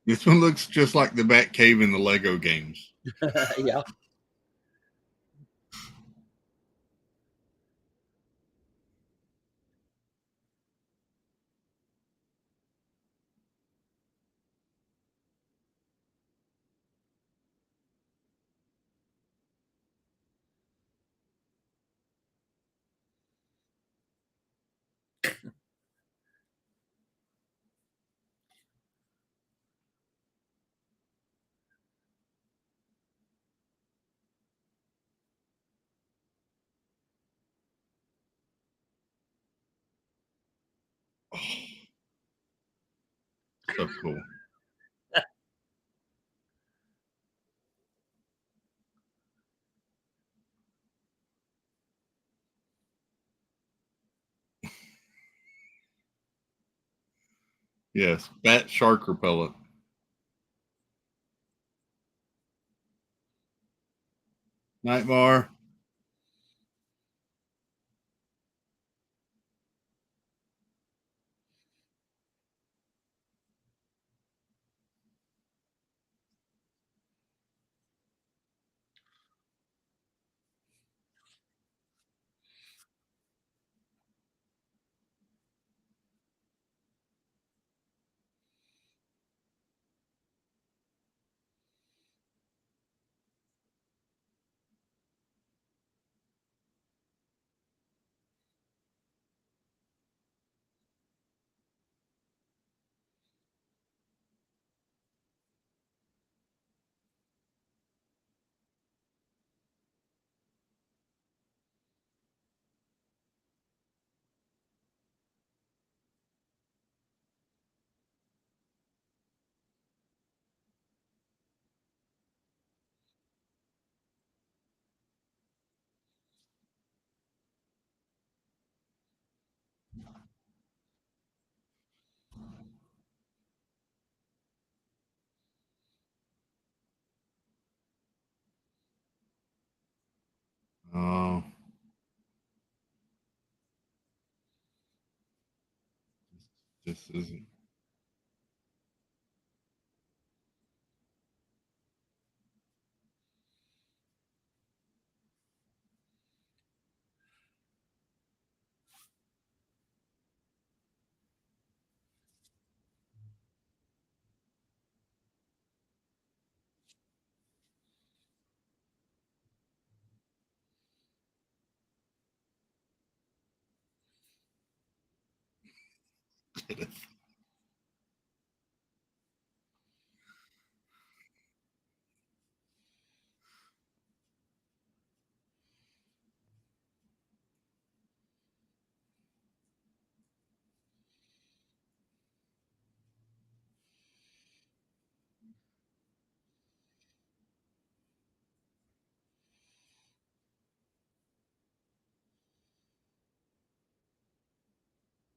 This one looks just like the Batcave in the Lego games. Yeah. Oh, so cool. Yes, Bat Shark Repellent. Nightmare. Oh, this isn't.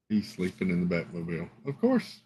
He's sleeping in the Batmobile. Of course.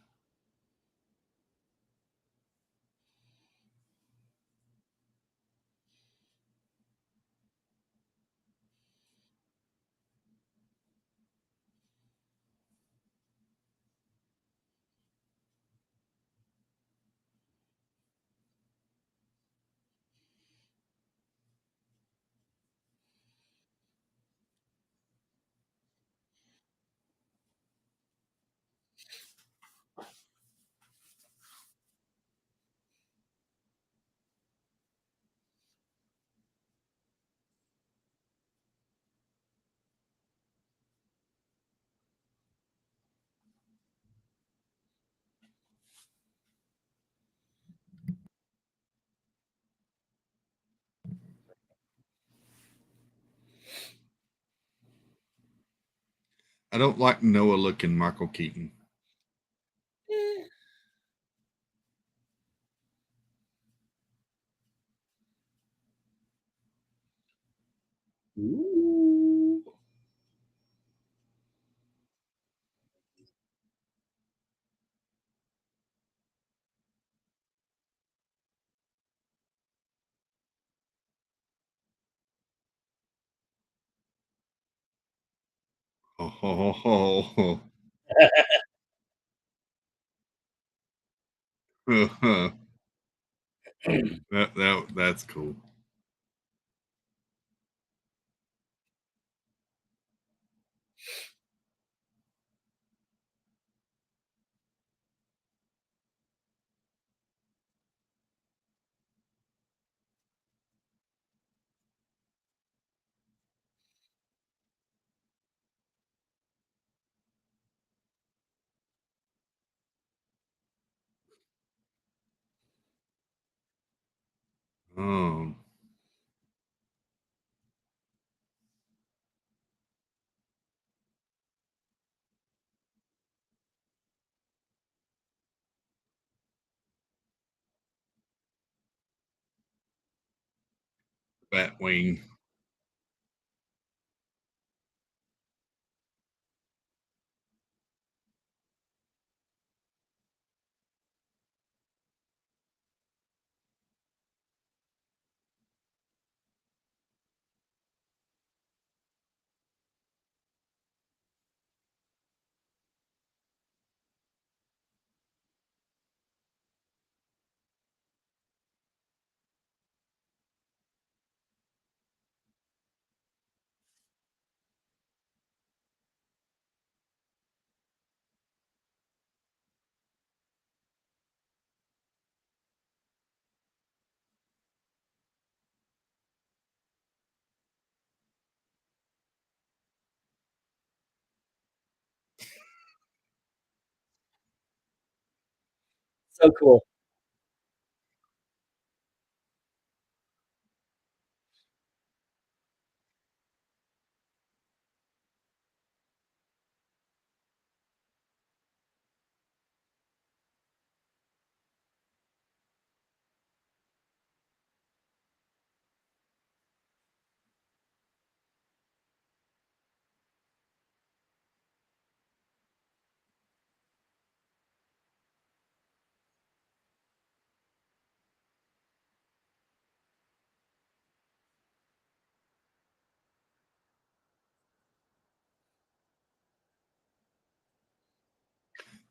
I don't like Noah looking Michael Keaton. Eh. Ooh. Oh, that's cool. Um, Batwing. So cool.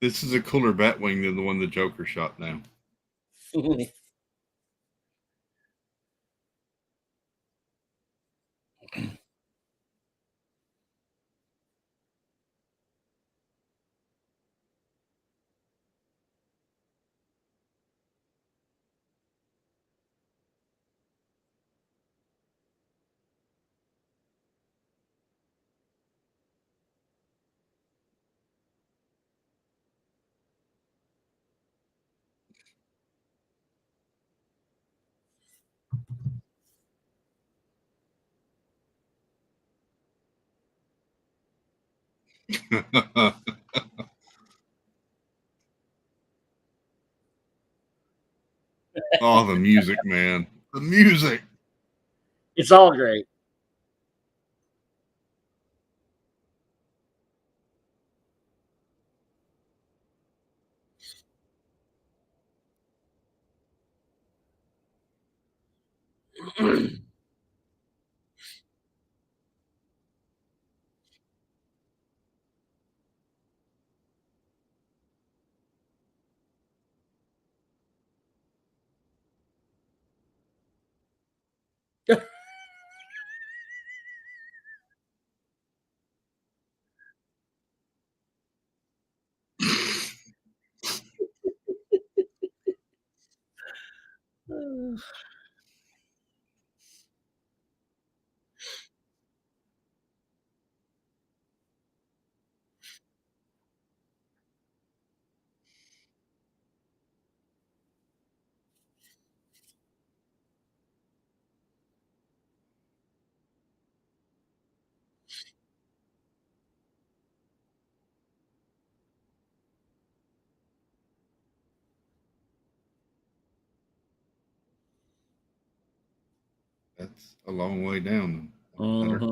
This is a cooler Batwing than the one the Joker shot now. Oh, the music, man. The music. It's all great. That's a long way down. Better.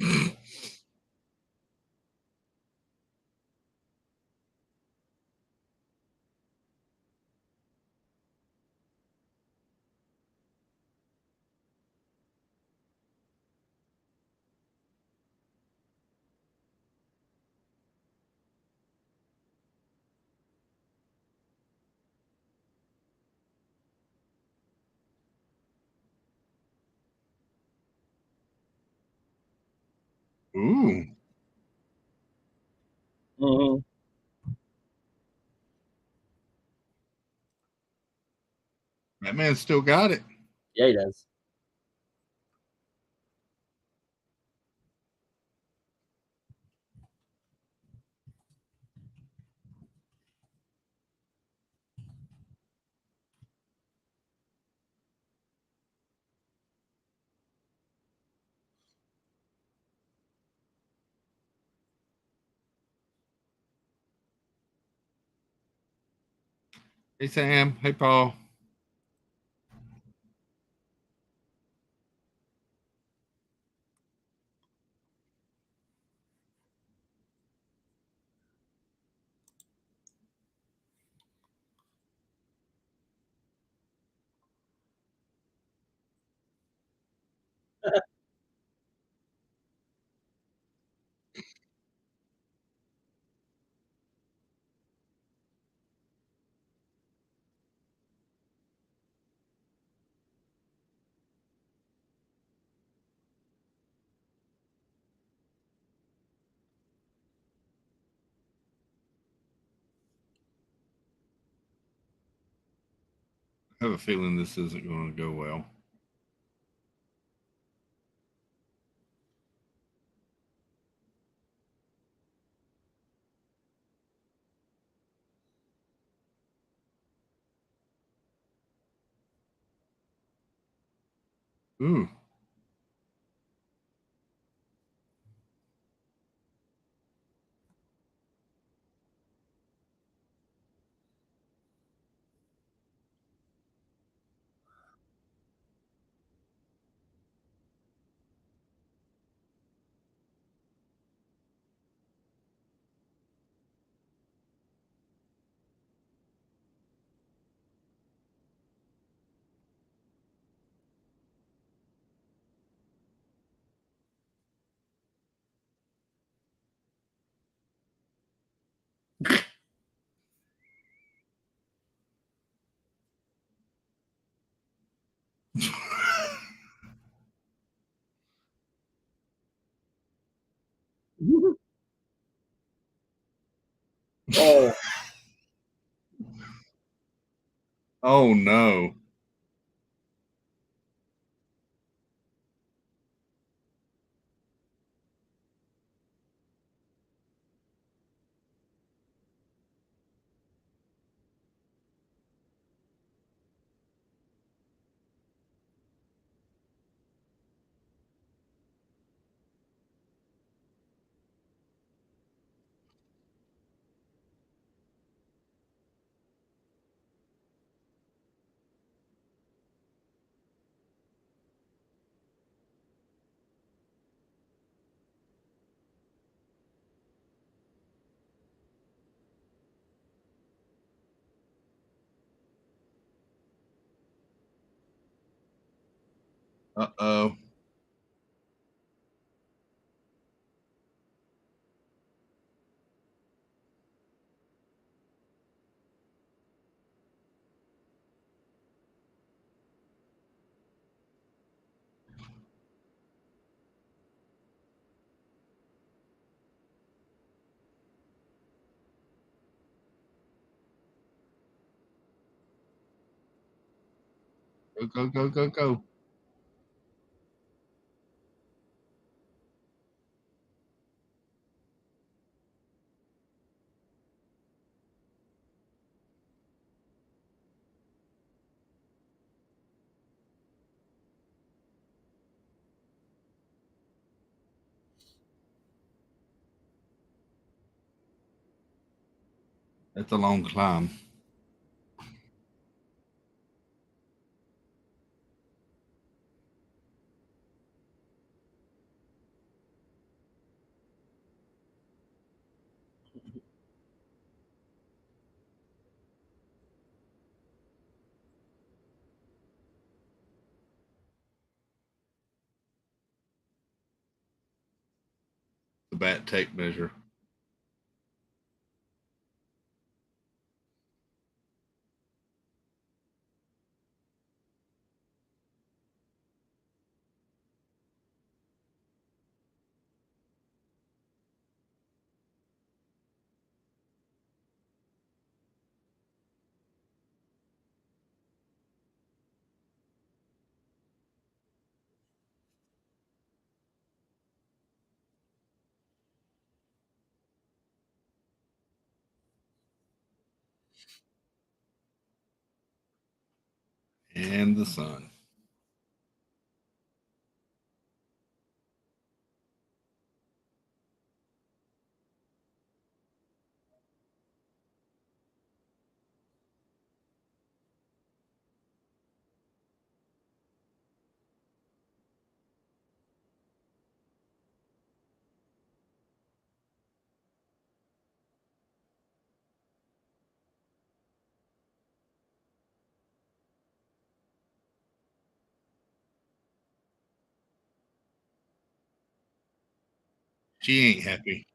Mhm. Ooh, Mhm. that man still got it. Yeah, he does. Hey Sam. Hey Paul. I have a feeling this isn't going to go well. Ooh. Oh. Oh no. Uh-oh. Go, go, go, go, go. That's a long climb. The bat tape measure. And the sun. She ain't happy.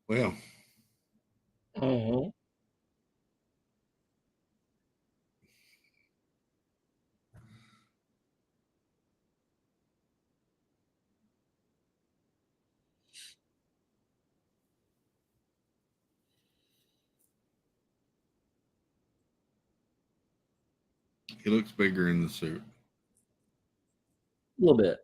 Well, Mm-hmm. he looks bigger in the suit. A little bit.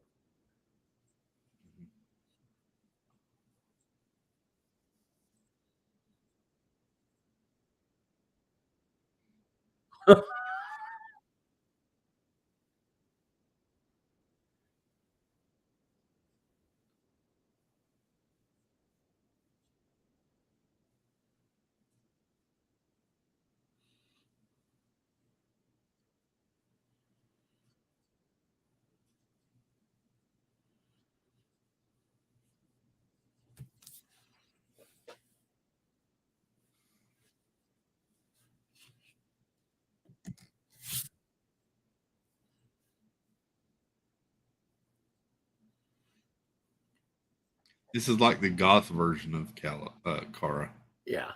This is like the goth version of Kara. Yeah.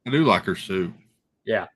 I do like her suit. Yeah.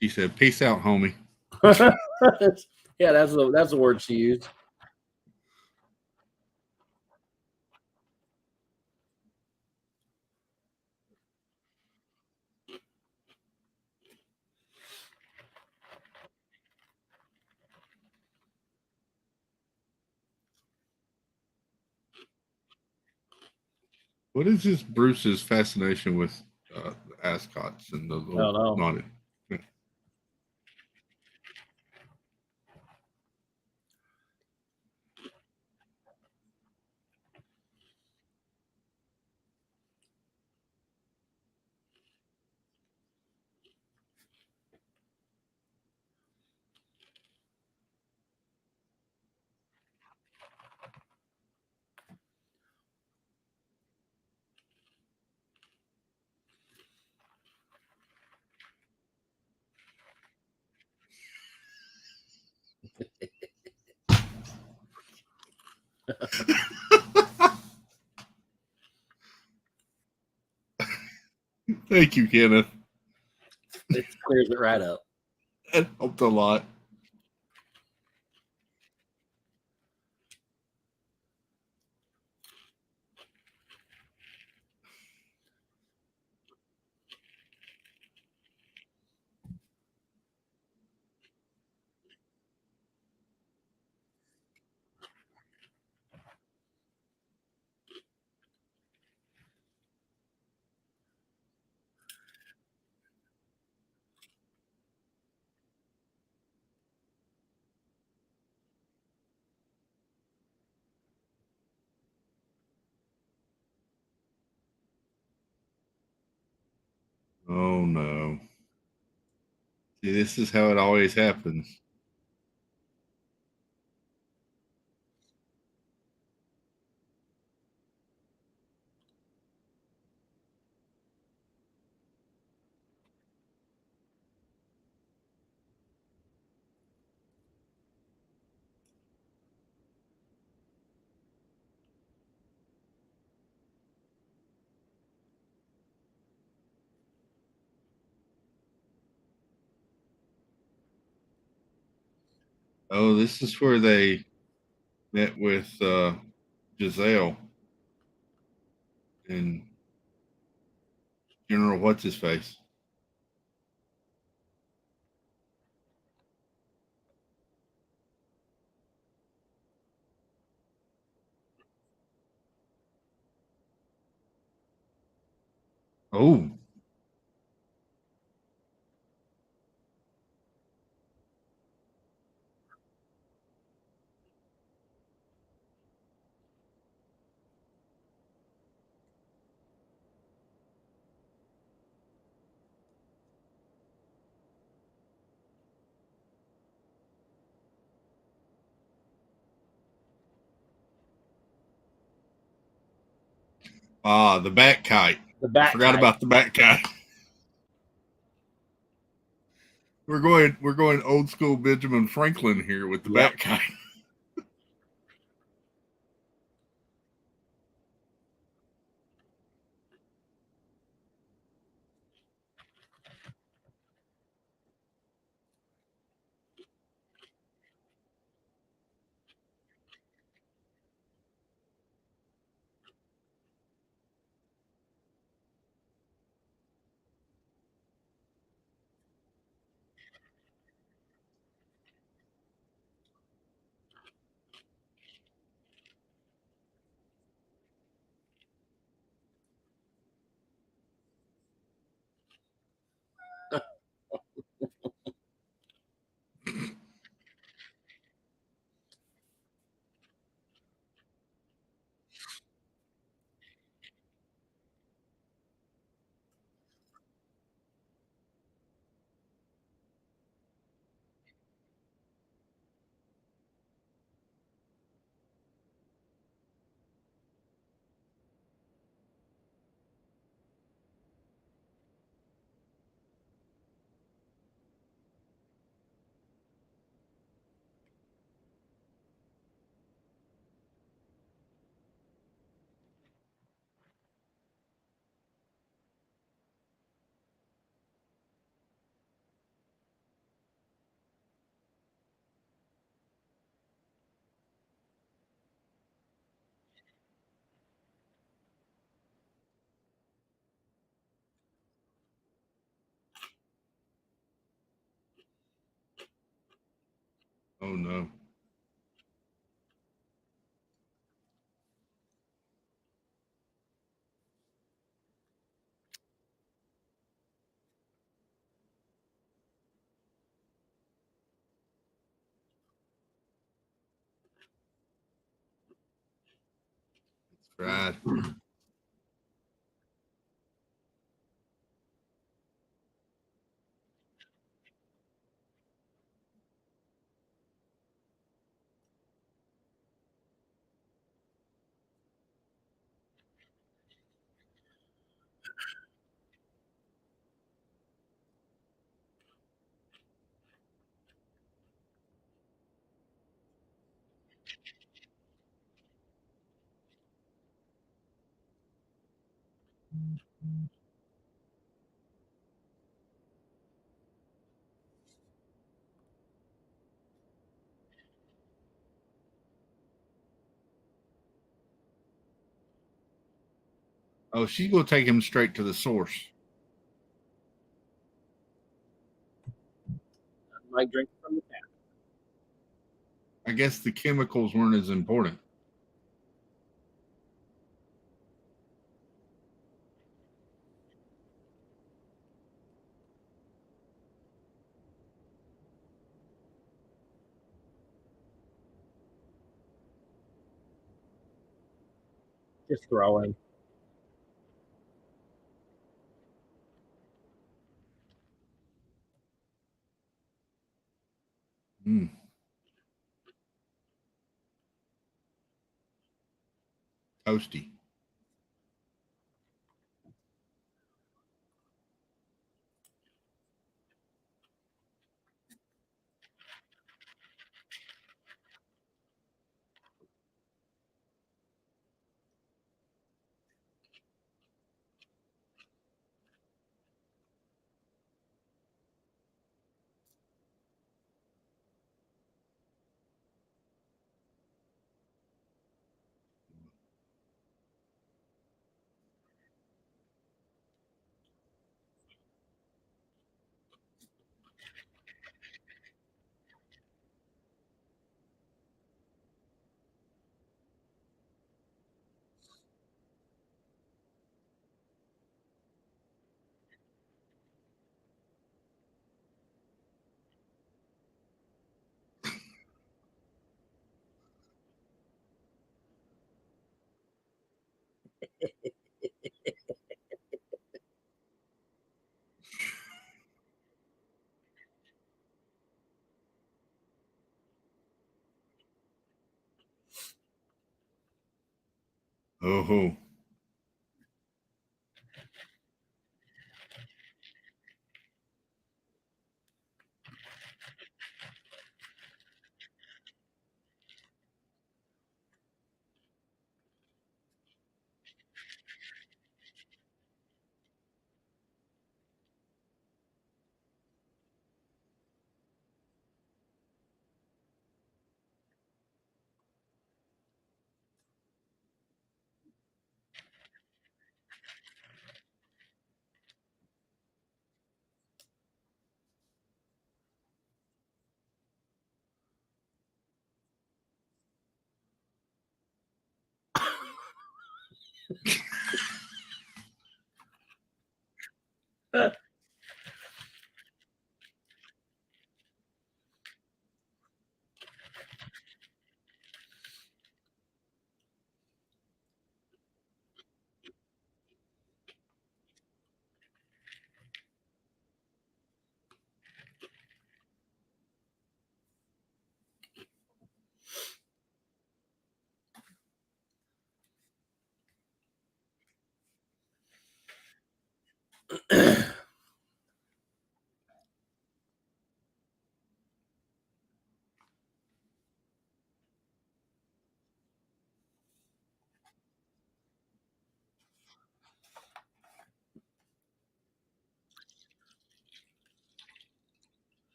She said, "Peace out, homie." Yeah, that's the word she used. What is this Bruce's fascination with Ascots and the I don't little know. naughty? Thank you, Kenneth. It clears it right up. That helped a lot. Oh no. See, this is how it always happens. Oh, this is where they met with Giselle and General What's His Face. Oh, the bat kite. The I back forgot kite. about the bat kite. We're going old school Benjamin Franklin here with the Yep. back guy. Oh no. It's right. Oh, she's gonna take him straight to the source. Like drinking from the tap. I guess the chemicals weren't as important. Just throwing. Mm. Toasty. Oh.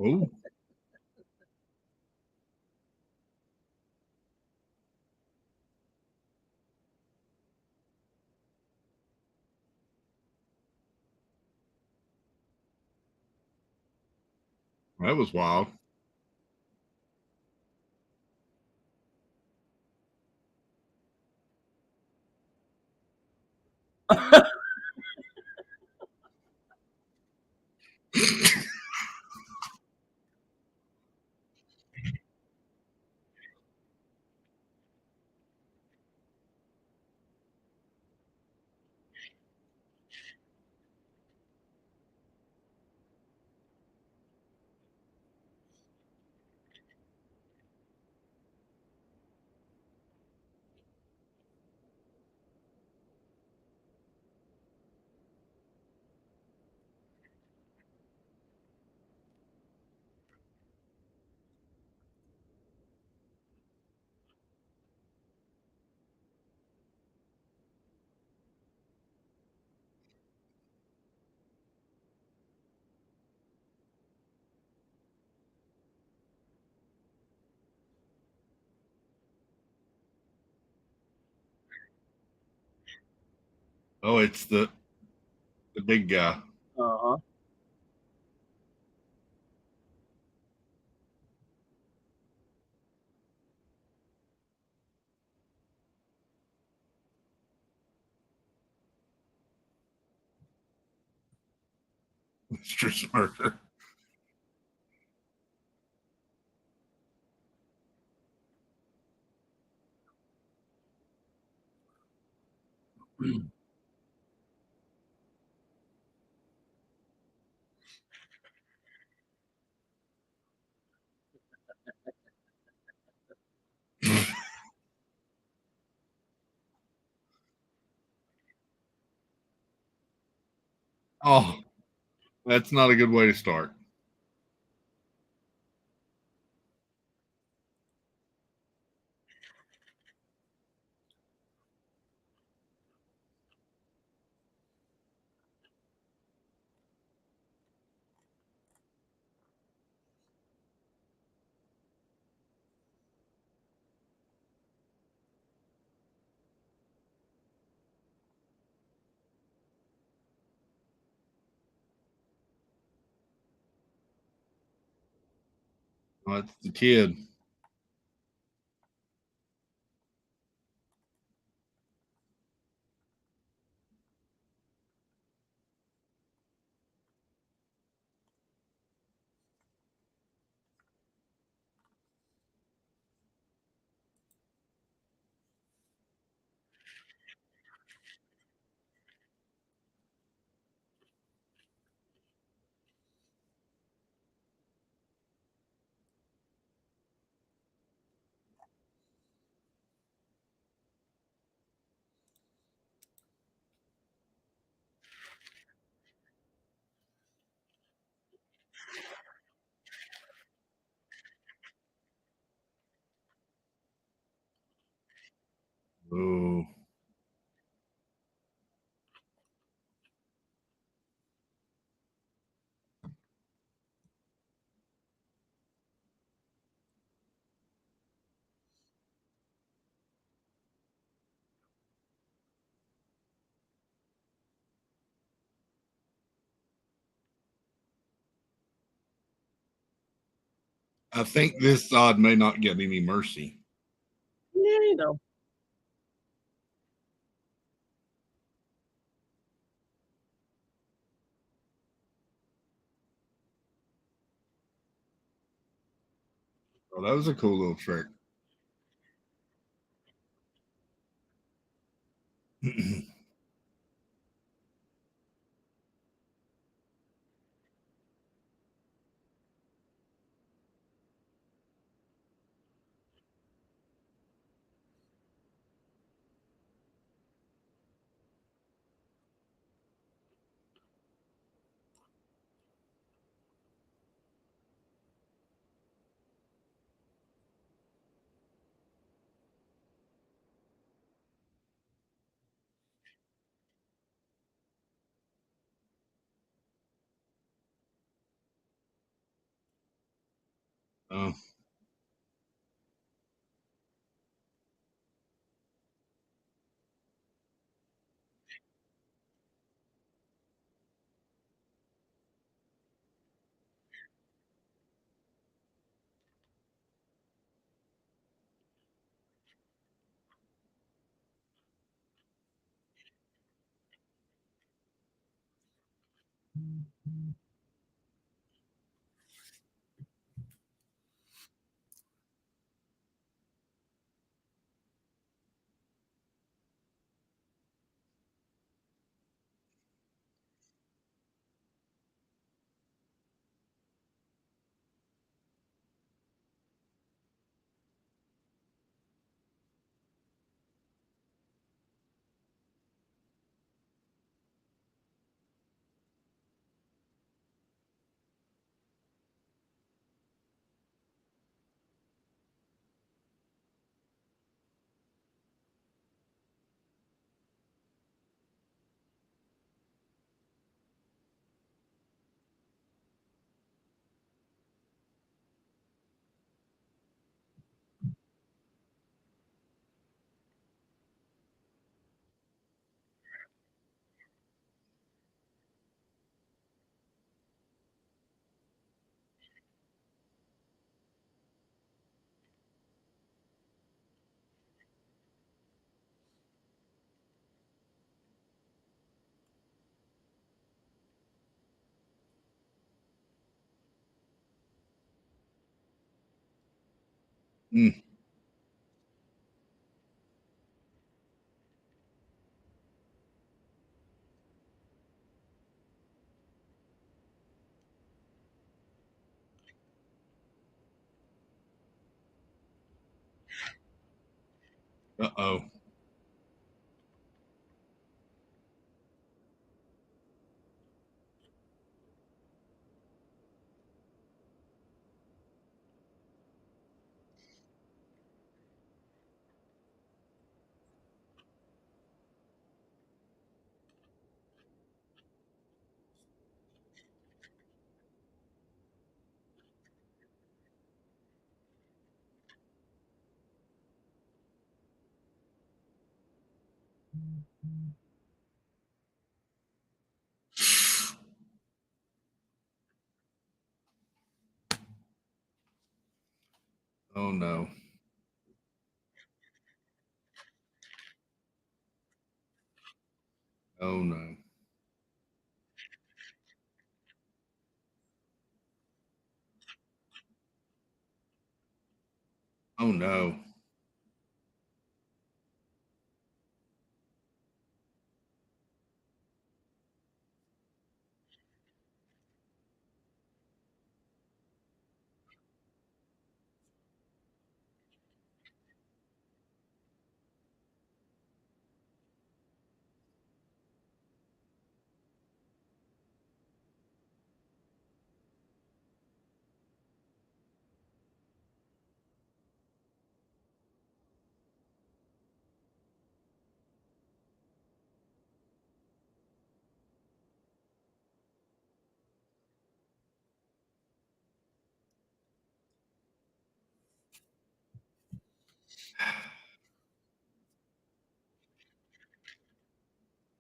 Oh, that was wild. Oh, it's the big guy. Uh-huh. Mr. Murder. Oh, that's not a good way to start. Oh, it's the kid. Oh, I think this sod may not get any mercy. Yeah, you know. Oh, that was a cool little trick. Oh, mm. Uh-oh. Oh no. Oh no. Oh no.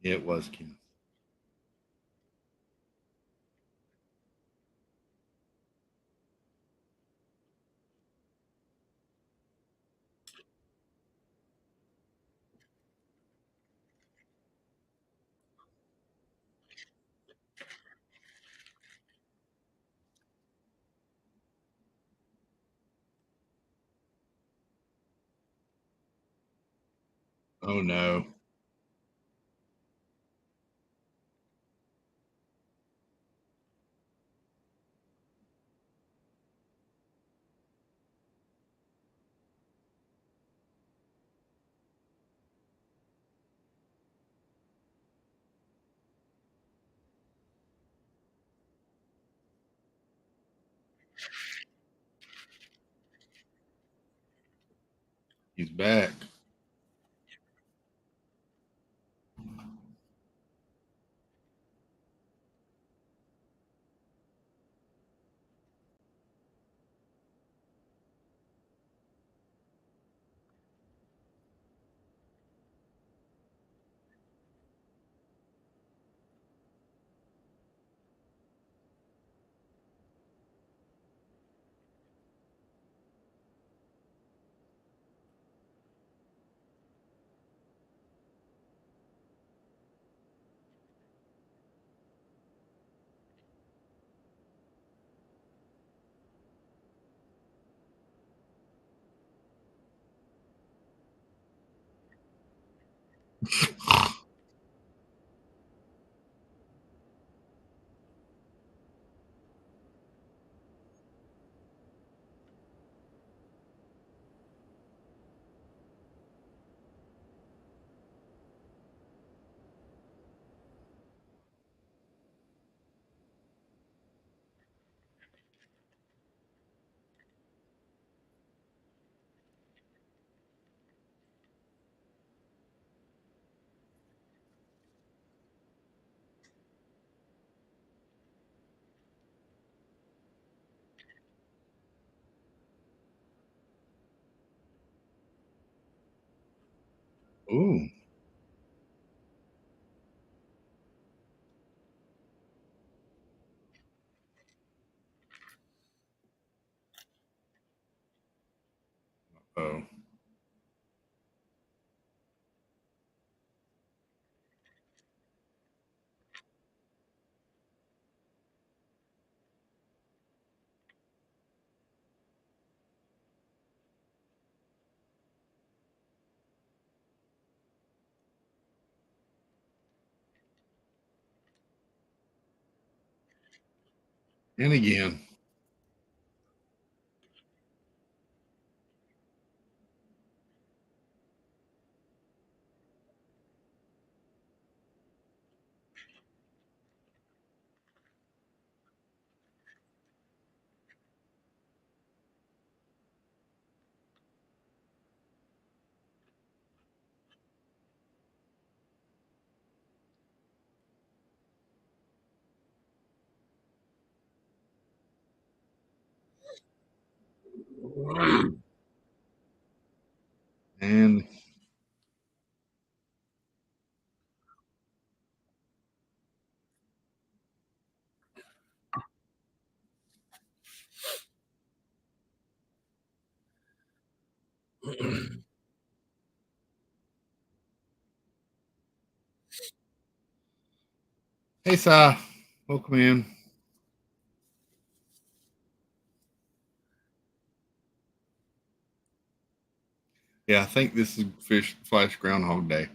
It was Kim. Oh no. He's back. Ooh. Oh. And again. Hey, Si. Welcome in. Yeah, I think this is Fish Flash Groundhog Day.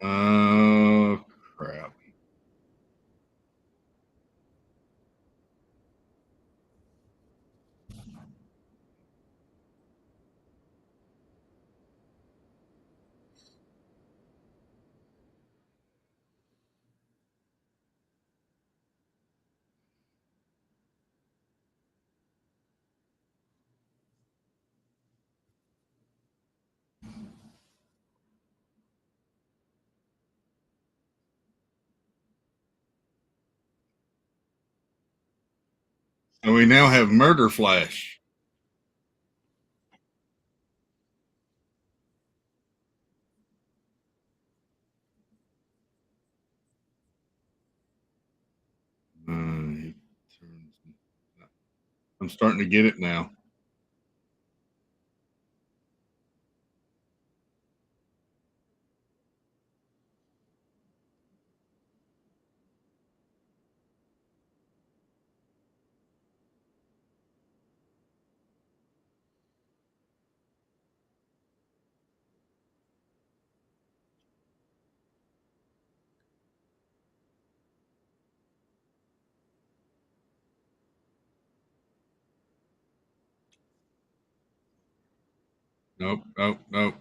Oh, crap. So we now have Murder Flash. He I'm starting to get it now. Nope, nope, nope.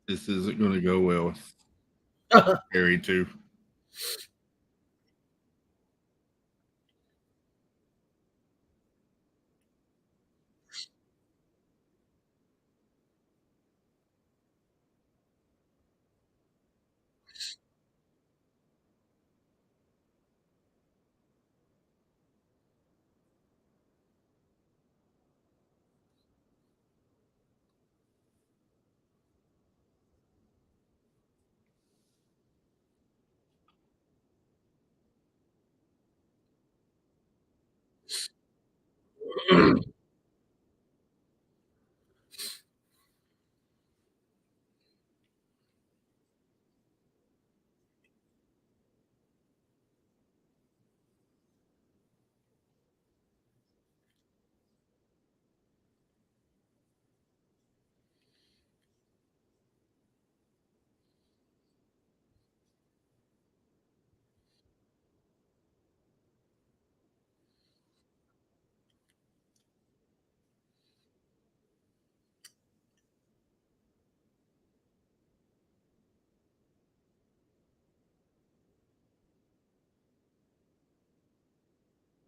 This isn't going to go well with Harry, too.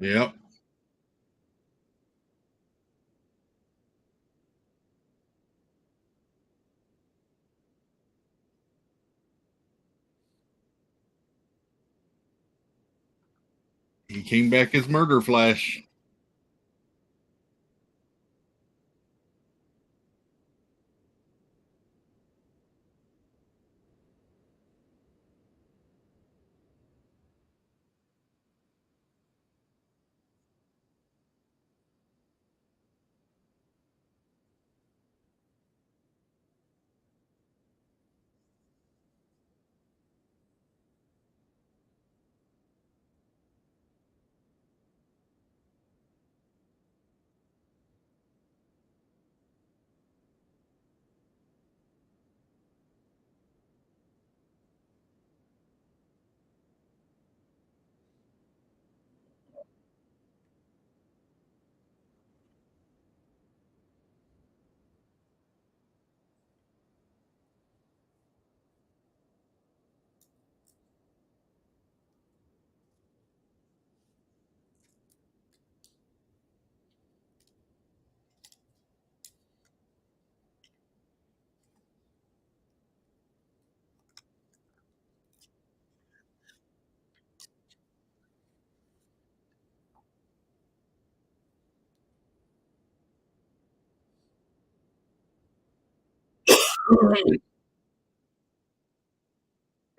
Yep. He came back as Murder Flash.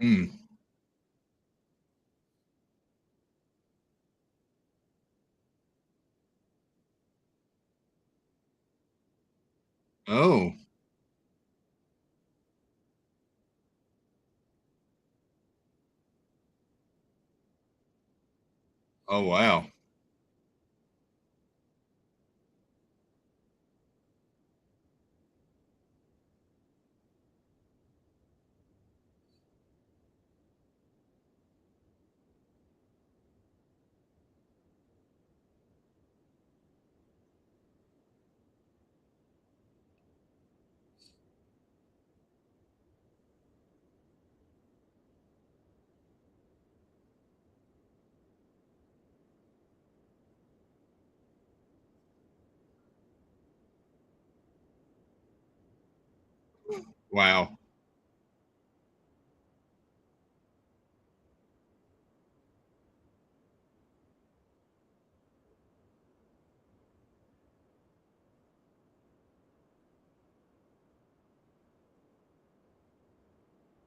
Mm. Oh. Oh wow. Wow.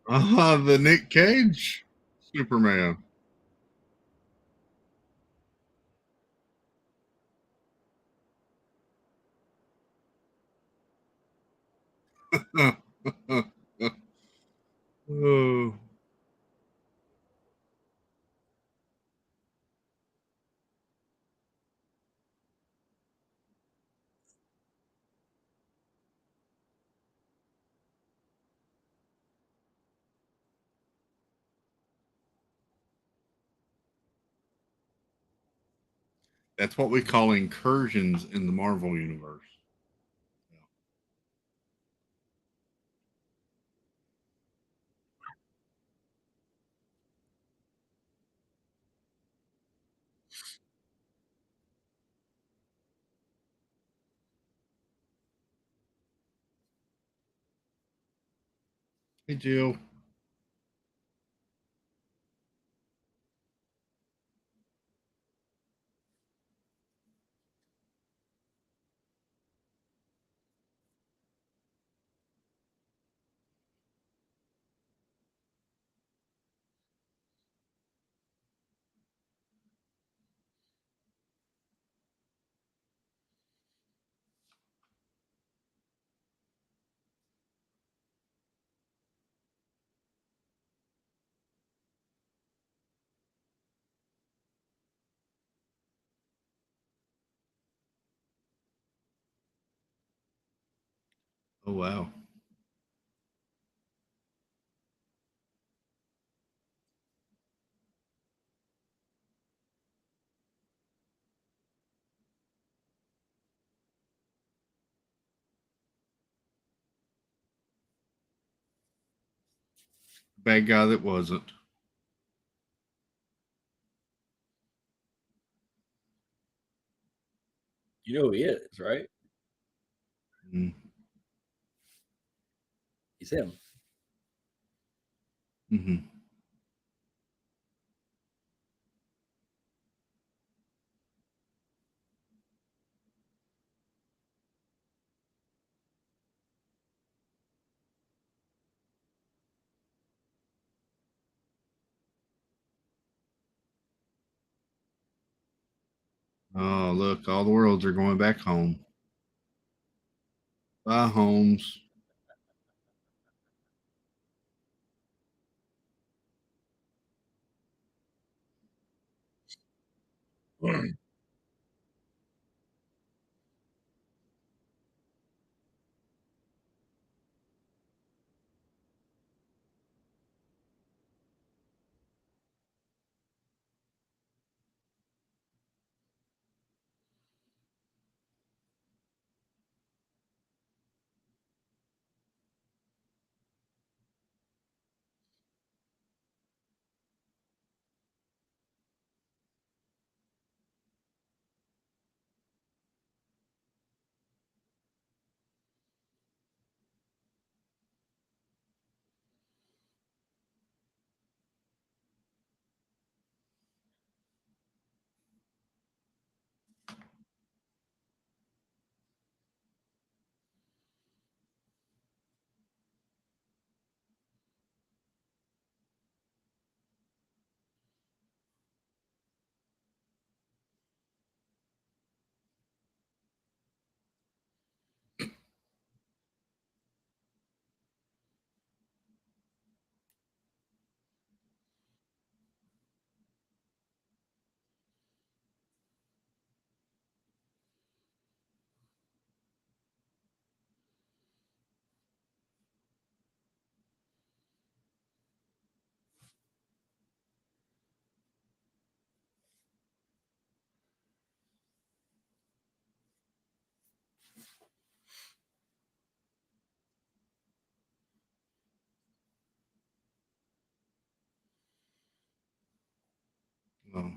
The Nick Cage Superman. Oh. That's what we call incursions in the Marvel universe. Hey Jill. Oh wow. Bad guy that wasn't. You know who he is, right? Mm, He's him. mhm. Oh, look, all the worlds are going back home. Bye, Holmes. Oh,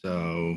so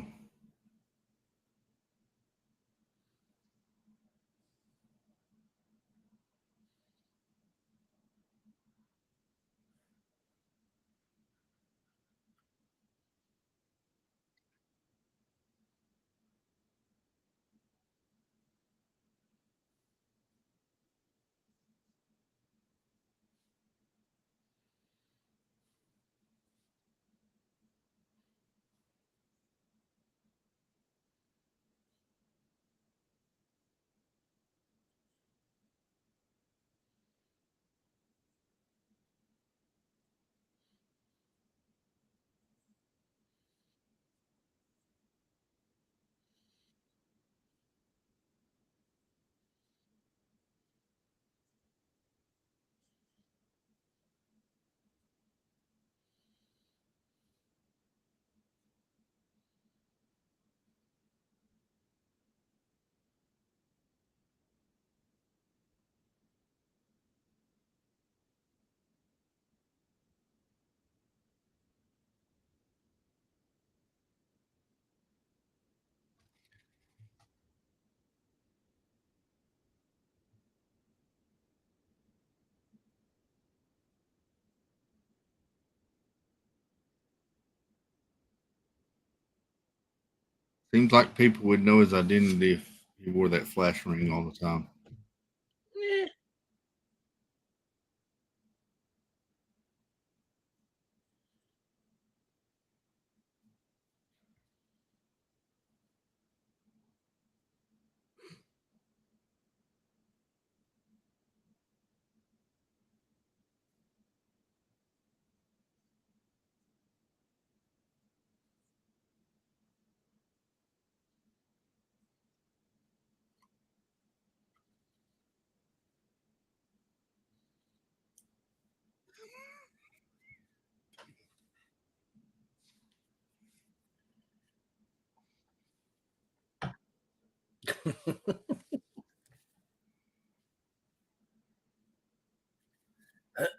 Seems like people would know his identity if he wore that flash ring all the time.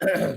Eh.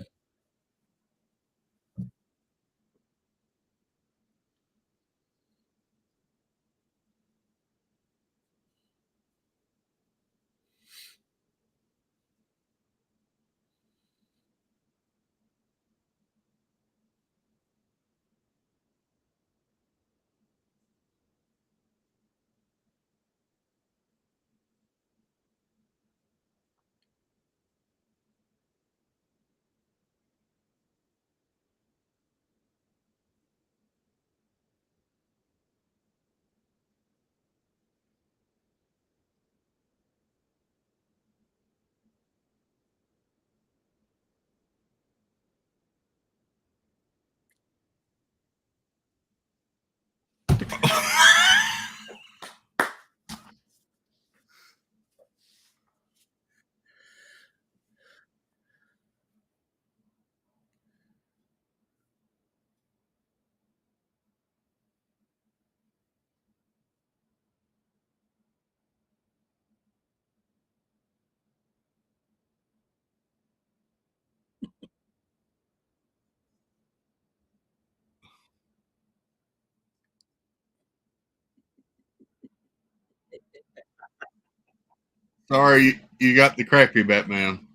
Sorry, you got the crappy Batman.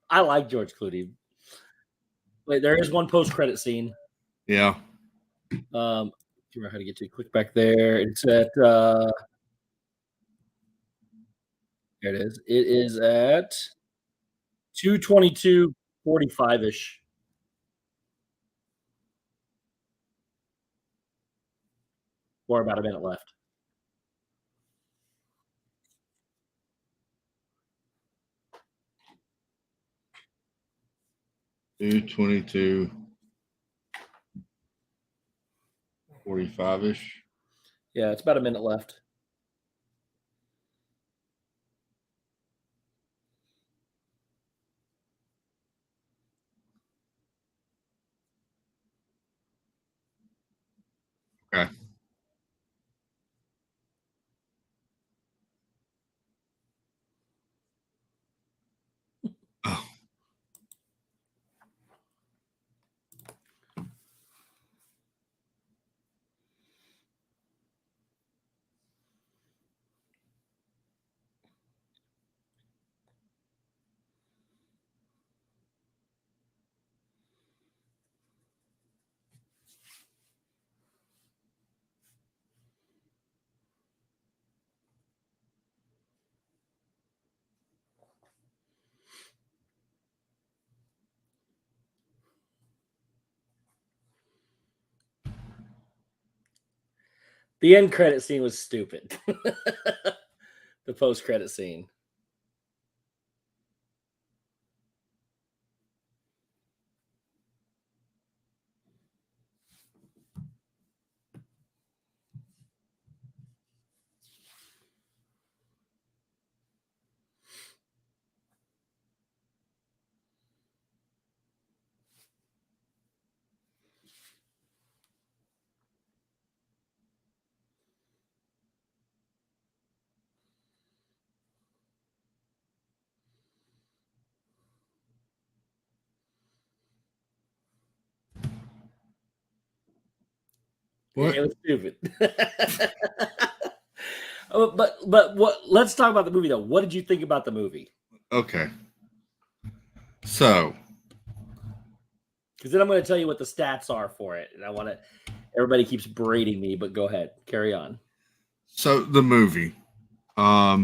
I like George Clooney. Wait, there is one post-credit scene. Yeah. Figure out how to get to it quick back there. It's at there it is. It is at 2:22:45-ish. Or about a minute left. Two 22 45-ish. Yeah, it's about a minute left. Okay. Oh. The end credit scene was stupid. The post credit scene. What? It was stupid. but what? Let's talk about the movie though. What did you think about the movie? Okay. So, Because then I'm going to tell you what the stats are for it, and I want to. Everybody keeps braiding me, but go ahead, carry on. So the movie, yeah,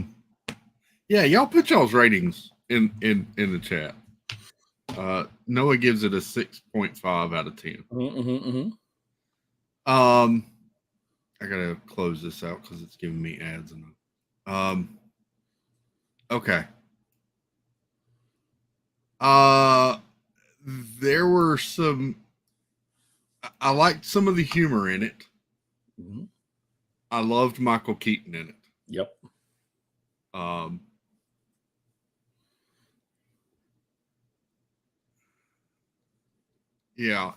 y'all put y'all's ratings in the chat. Noah gives it a 6.5 out of 10. I gotta close this out because it's giving me ads. Okay. There were some. I liked some of the humor in it. Mm-hmm. I loved Michael Keaton in it. Yep. Yeah.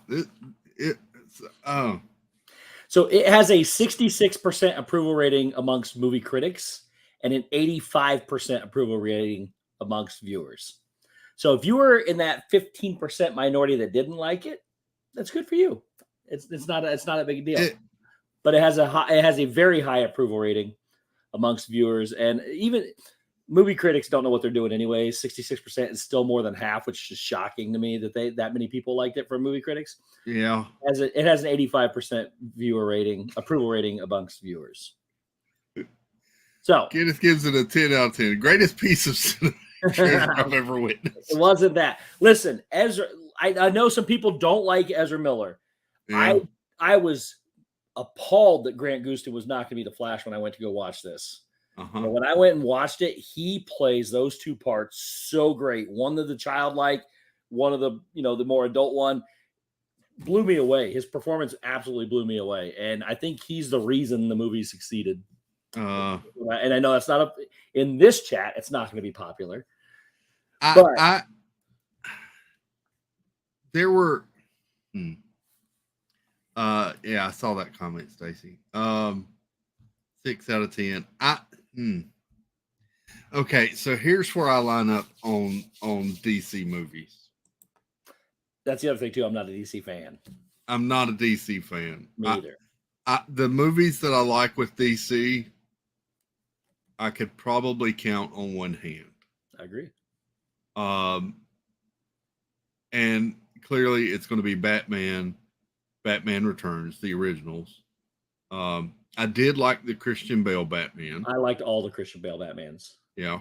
So it has a 66% approval rating amongst movie critics and an 85% approval rating amongst viewers. So if you were in that 15% minority that didn't like it, that's good for you. It's not a big deal. But it has a very high approval rating amongst viewers, and even movie critics don't know what they're doing anyway. 66% is still more than half, which is shocking to me that many people liked it for movie critics. Yeah. It has an 85% approval rating amongst viewers. So Kenneth gives it a 10 out of 10. Greatest piece of cinema I've ever witnessed. It wasn't that. Listen, Ezra, I know some people don't like Ezra Miller. Yeah. I was appalled that Grant Gustin was not going to be the Flash when I went to go watch this. And when I went and watched it, he plays those two parts so great. One of the childlike, one of the the more adult one. Blew me away. His performance absolutely blew me away, and I think he's the reason the movie succeeded. And I know that's not in this chat. It's not going to be popular. There were. Yeah, I saw that comment, Stacy. 6 out of 10. Okay, so here's where I line up on DC movies. That's the other thing too. I'm not a DC fan. I'm not a DC fan. Me either. The movies that I like with DC, I could probably count on one hand. I agree. And clearly it's going to be Batman Returns, the originals. I did like the Christian Bale Batman. I liked all the Christian Bale Batmans. Yeah.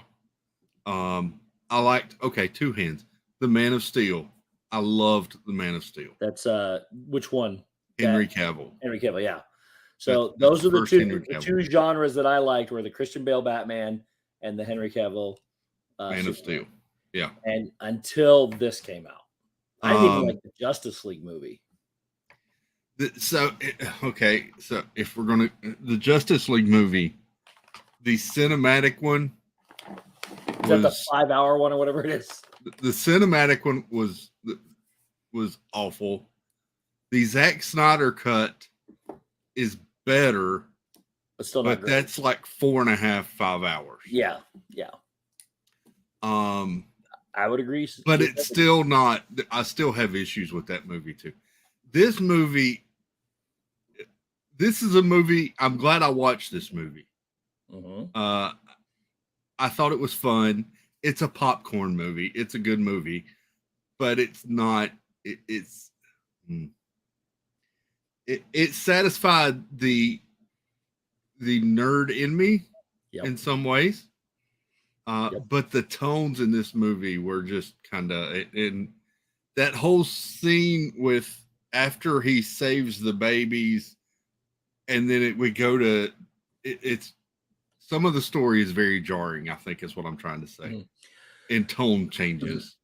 I liked, two hands. The Man of Steel. I loved The Man of Steel. That's which one? Henry Cavill. Henry Cavill, yeah. So those are the two genres that I liked were the Christian Bale Batman and the Henry Cavill Man of Steel. Yeah. And until this came out, I didn't even like the Justice League movie. So if we're going to the Justice League movie, the cinematic one is that the 5-hour one or whatever it is? The cinematic one was awful. The Zack Snyder cut is better, but still not great. That's like 4.5, 5 hours. Yeah. I would agree. But it's still not. I still have issues with that movie too. This is a movie. I'm glad I watched this movie. I thought it was fun. It's a popcorn movie. It's a good movie, but it's not. It satisfied the nerd in me in some ways. But the tones in this movie were just kind of in that whole scene with after he saves the babies, and then we go to it's some of the story is very jarring. I think is what I'm trying to say. In tone changes.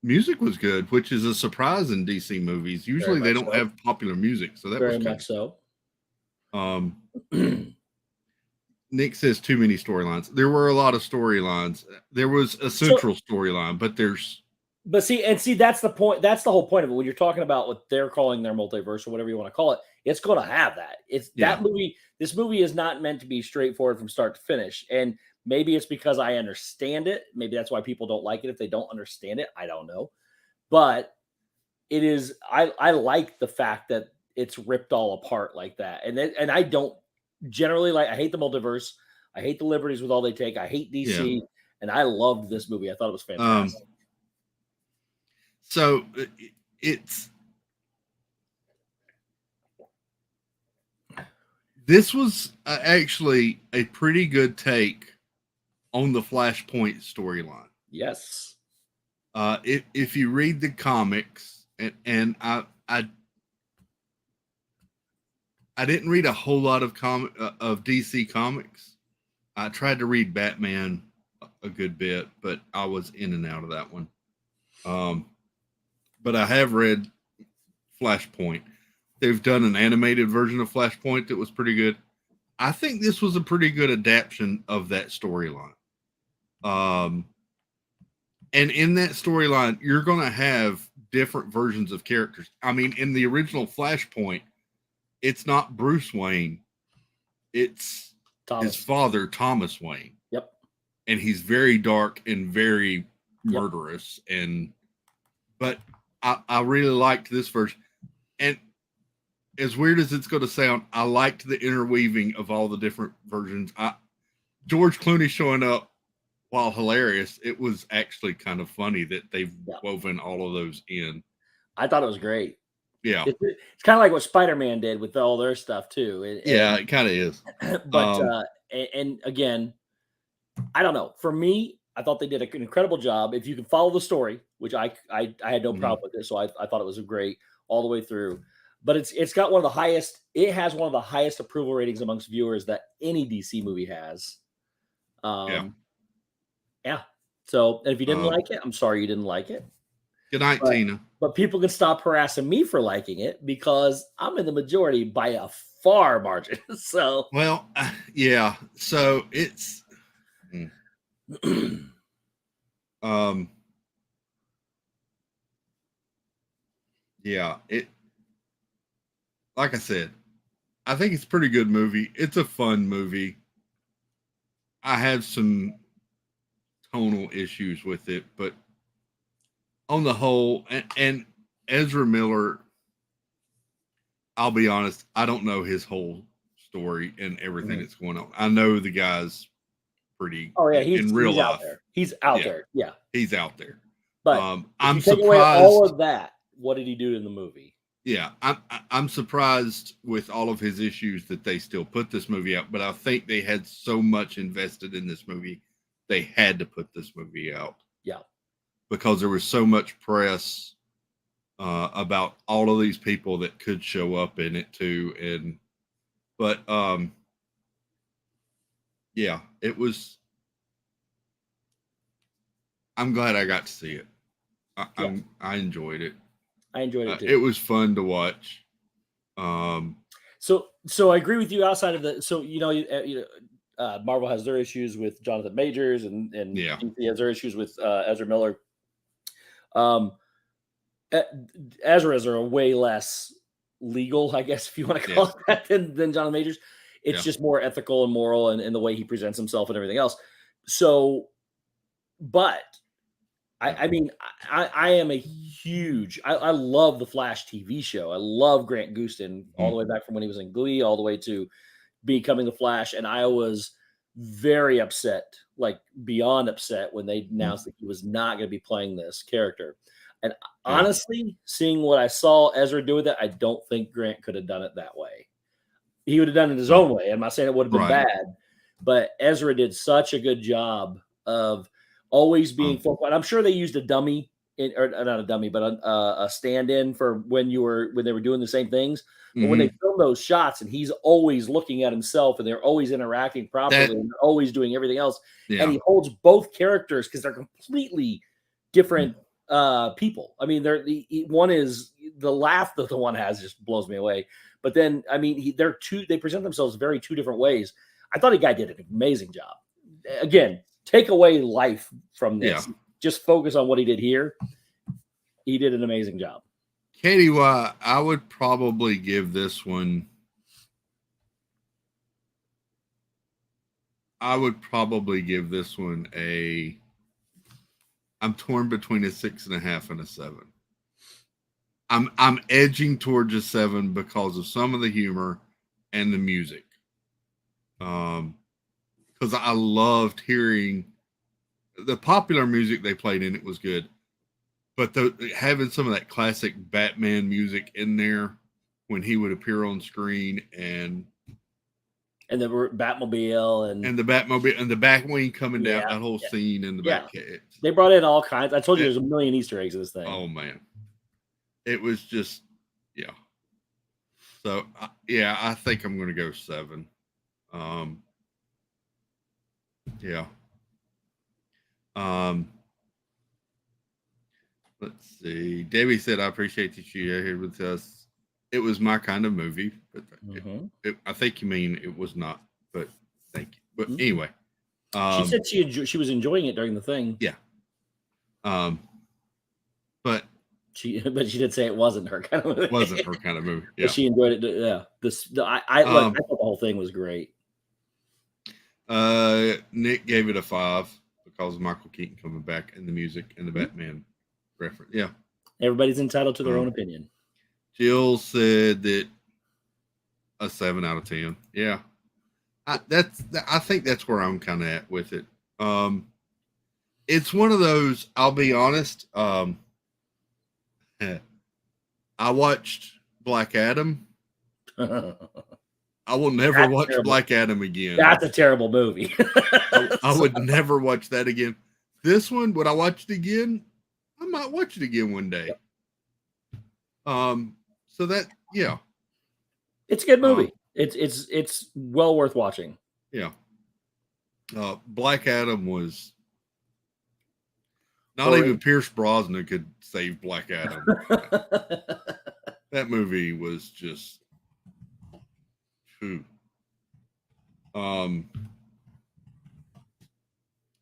Music was good, which is a surprise in DC movies. Usually they don't have popular music, so that very was much so. Nick says too many storylines. There were a lot of storylines. There was a central storyline, but see, that's the point. That's the whole point of it. When you're talking about what they're calling their multiverse or whatever you want to call it, it's going to have that. That movie. This movie is not meant to be straightforward from start to finish, and maybe it's because I understand it. Maybe that's why people don't like it. If they don't understand it, I don't know. But it is. I like the fact that it's ripped all apart like that, and I don't generally like. I hate the multiverse. I hate the liberties with all they take. I hate DC, and I loved this movie. I thought it was fantastic. So it's this was actually a pretty good take on the Flashpoint storyline. Yes. If you read the comics, and I didn't read a whole lot of DC comics. I tried to read Batman a good bit, but I was in and out of that one. But I have read Flashpoint. They've done an animated version of Flashpoint that was pretty good. I think this was a pretty good adaptation of that storyline. And in that storyline, you're going to have different versions of characters. I mean, in the original Flashpoint, it's not Bruce Wayne, it's his father, Thomas Wayne. Yep. And he's very dark and very murderous. But I really liked this version. And as weird as it's going to sound, I liked the interweaving of all the different versions. George Clooney showing up, while hilarious, it was actually kind of funny that they've woven all of those in. I thought it was great. Yeah. It's kind of like what Spider-Man did with all their stuff too. It kind of is. But and again, I don't know. For me, I thought they did an incredible job. If you can follow the story, which I had no problem with it, so I thought it was great all the way through. But it's got one of the highest. It has one of the highest approval ratings amongst viewers that any DC movie has. Yeah. So if you didn't like it, I'm sorry you didn't like it. Good night, Tina. But people can stop harassing me for liking it because I'm in the majority by a far margin. So well, yeah. So it's yeah. It like I said, I think it's a pretty good movie. It's a fun movie. I have some tonal issues with it, but on the whole, and Ezra Miller, I'll be honest, I don't know his whole story and everything that's going on. I know the guy's pretty. Oh yeah, he's in real life. Out there. He's out there. Yeah, he's out there. But I'm surprised. Away all of that. What did he do in the movie? Yeah, I'm surprised with all of his issues that they still put this movie out. But I think they had so much invested in this movie, they had to put this movie out. Yeah, because there was so much press about all of these people that could show up in it too. But yeah, it was. I'm glad I got to see it. I enjoyed it. I enjoyed it too. It was fun to watch. So I agree with you. Outside of the, Marvel has their issues with Jonathan Majors, and DC has their issues with Ezra Miller. Ezra's are way less legal, I guess, if you want to call it that, than Jonathan Majors. It's just more ethical and moral, and the way he presents himself and everything else. So, but I mean, I am a huge. I love the Flash TV show. I love Grant Gustin all the way back from when he was in Glee, all the way to becoming the Flash, and I was very upset, like beyond upset, when they announced that he was not going to be playing this character. And honestly, seeing what I saw Ezra do with it, I don't think Grant could have done it that way. He would have done it his own way. I'm not saying it would have been bad, but Ezra did such a good job of always being focused. I'm sure they used a dummy, or not a dummy, but a stand-in for when they were doing the same things. But when they film those shots, and he's always looking at himself, and they're always interacting properly, and they're always doing everything else, and he holds both characters because they're completely different people. I mean, one is the laugh that the one has just blows me away. But then, I mean, they present themselves very two different ways. I thought the guy did an amazing job. Again, take away life from this. Just focus on what he did here. He did an amazing job. Katie, I would probably give this one. I'm torn between a 6.5 and a 7. I'm edging towards a 7 because of some of the humor and the music. Because I loved hearing the popular music they played in it was good. but having some of that classic Batman music in there when he would appear on screen, and the Batmobile the Batmobile and the Batwing coming down, Yeah, that whole yeah. scene in the Yeah. Batcave. They brought in all kinds. I told you there's a million Easter eggs in this thing. Oh man, it was just yeah. So yeah, I think I'm going to go 7. Yeah. Let's see. Debbie said, "I appreciate that you're here with us. It was my kind of movie, but I think you mean it was not. But thank you. But anyway, she said she was enjoying it during the thing. Yeah. But she did say it wasn't her kind of movie. Wasn't her kind of movie. Yeah. But she enjoyed it. Yeah. I thought the whole thing was great. Nick gave it a 5 because of Michael Keaton coming back and the music and the Batman reference. Yeah. Everybody's entitled to their own opinion. Jill said that a 7 out of 10. Yeah. I think that's where I'm kind of at with it. It's one of those, I'll be honest. I watched Black Adam. I will never watch Black Adam again. That's a terrible movie. I would never watch that again. This one, would I watch it again? I might watch it again one day. So that, yeah. It's a good movie. It's well worth watching. Yeah. Black Adam was not even Pierce Brosnan could save Black Adam. That movie was just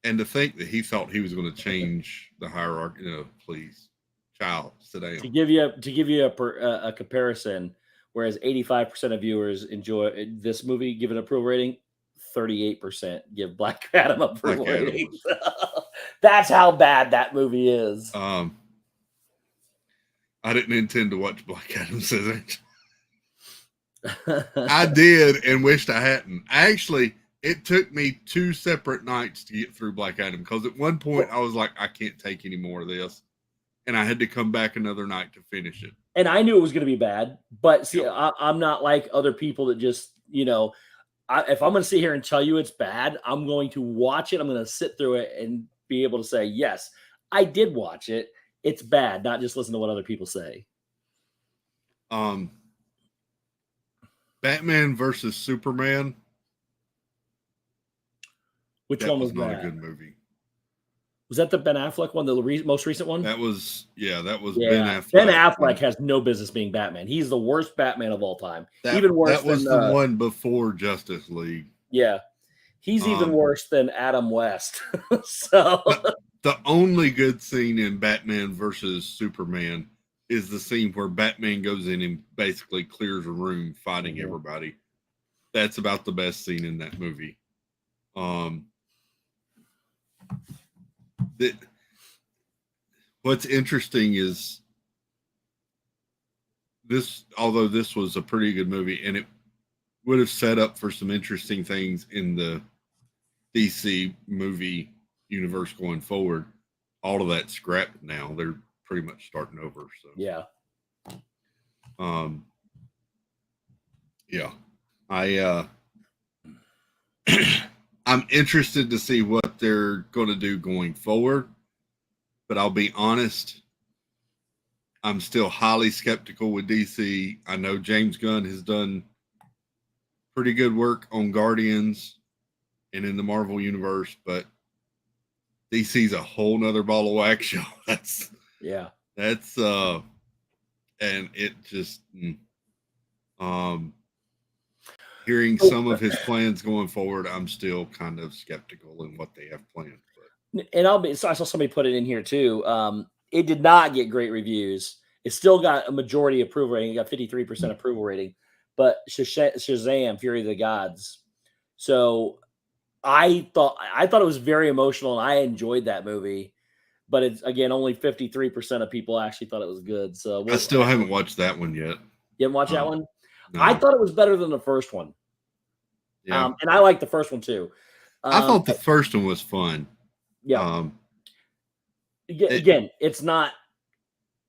and to think that he thought he was going to change the hierarchy, please, child, sit down. To give you a comparison, whereas 85% of viewers enjoy this movie, give an approval rating, 38% give Black Adam approval rating. That's how bad that movie is. I didn't intend to watch Black Adam, says it. I did and wished I hadn't. It took me 2 separate nights to get through Black Adam because at one point I was like, I can't take any more of this. And I had to come back another night to finish it. And I knew it was going to be bad. But see, I'm not like other people that just, if I'm going to sit here and tell you it's bad, I'm going to watch it. I'm going to sit through it and be able to say, yes, I did watch it. It's bad, not just listen to what other people say. Batman versus Superman. Which one was not a good movie? Was that the Ben Affleck one, the most recent one? That was Ben Affleck. Ben Affleck has no business being Batman. He's the worst Batman of all time. Even worse. That was the one before Justice League. Yeah, he's even worse than Adam West. So the only good scene in Batman versus Superman is the scene where Batman goes in and basically clears a room fighting everybody. That's about the best scene in that movie. What's interesting is this, although this was a pretty good movie and it would have set up for some interesting things in the DC movie universe going forward, all of that's scrapped now. They're pretty much starting over. So yeah. I'm interested to see what they're going to do going forward, but I'll be honest, I'm still highly skeptical with DC. I know James Gunn has done pretty good work on Guardians and in the Marvel universe, but DC's a whole nother ball of wax, y'all. And it just hearing some of his plans going forward, I'm still kind of skeptical in what they have planned. And I saw somebody put it in here too. It did not get great reviews. It still got a majority approval rating. It got 53% approval rating, but Shazam: Fury of the Gods. So I thought it was very emotional, and I enjoyed that movie. But it's, again, only 53% of people actually thought it was good. So I still haven't watched that one yet. You haven't watched that one? No. I thought it was better than the first one. Yeah. And I liked the first one too. I thought the first one was fun. Yeah. Again, it's not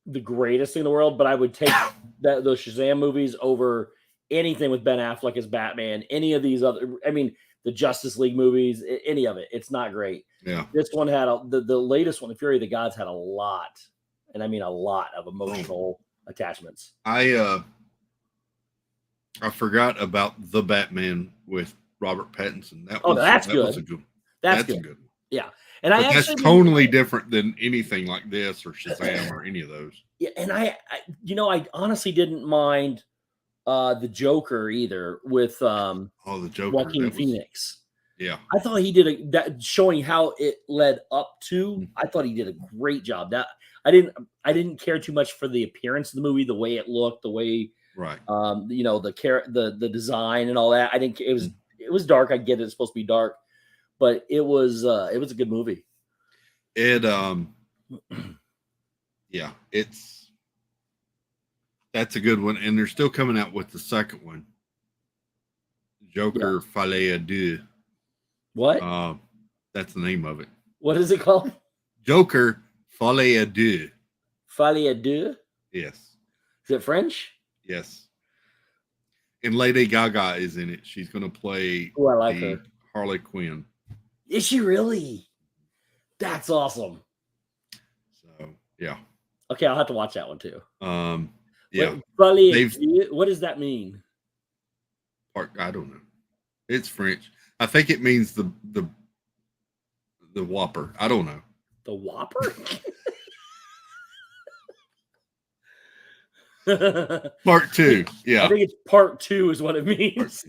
the greatest thing in the world, but I would take those Shazam movies over anything with Ben Affleck as Batman, any of these other, I mean, the Justice League movies, any of it. It's not great. Yeah. This one had the latest one, The Fury of the Gods, had a lot, and I mean a lot of emotional attachments. I forgot about The Batman with Robert Pattinson. That's that good. Was a good. That's good. good. Yeah. And but that's totally different than anything like this or Shazam or any of those. Yeah, and I honestly didn't mind the Joker either with the Joker, Joaquin Phoenix. Yeah, I thought he did that showing how it led up to. I thought he did a great job. That I didn't care too much for the appearance of the movie, the way it looked, the way right. The design and all that. I didn't. It was dark. I get it. It's supposed to be dark. But it was a good movie. Yeah, that's a good one, and they're still coming out with the second one, Joker Folie à Deux. What? That's the name of it. What is it called? Joker Folie à Deux. Folie à Deux? Yes. Is it French? Yes. And Lady Gaga is in it. She's going to play I like her. Harley Quinn. Is she really? That's awesome. So, yeah. Okay, I'll have to watch that one too. Yeah. What does that mean? I don't know. It's French. I think it means the Whopper. I don't know. The Whopper? Part 2. Yeah. I think it's part 2 is what it means.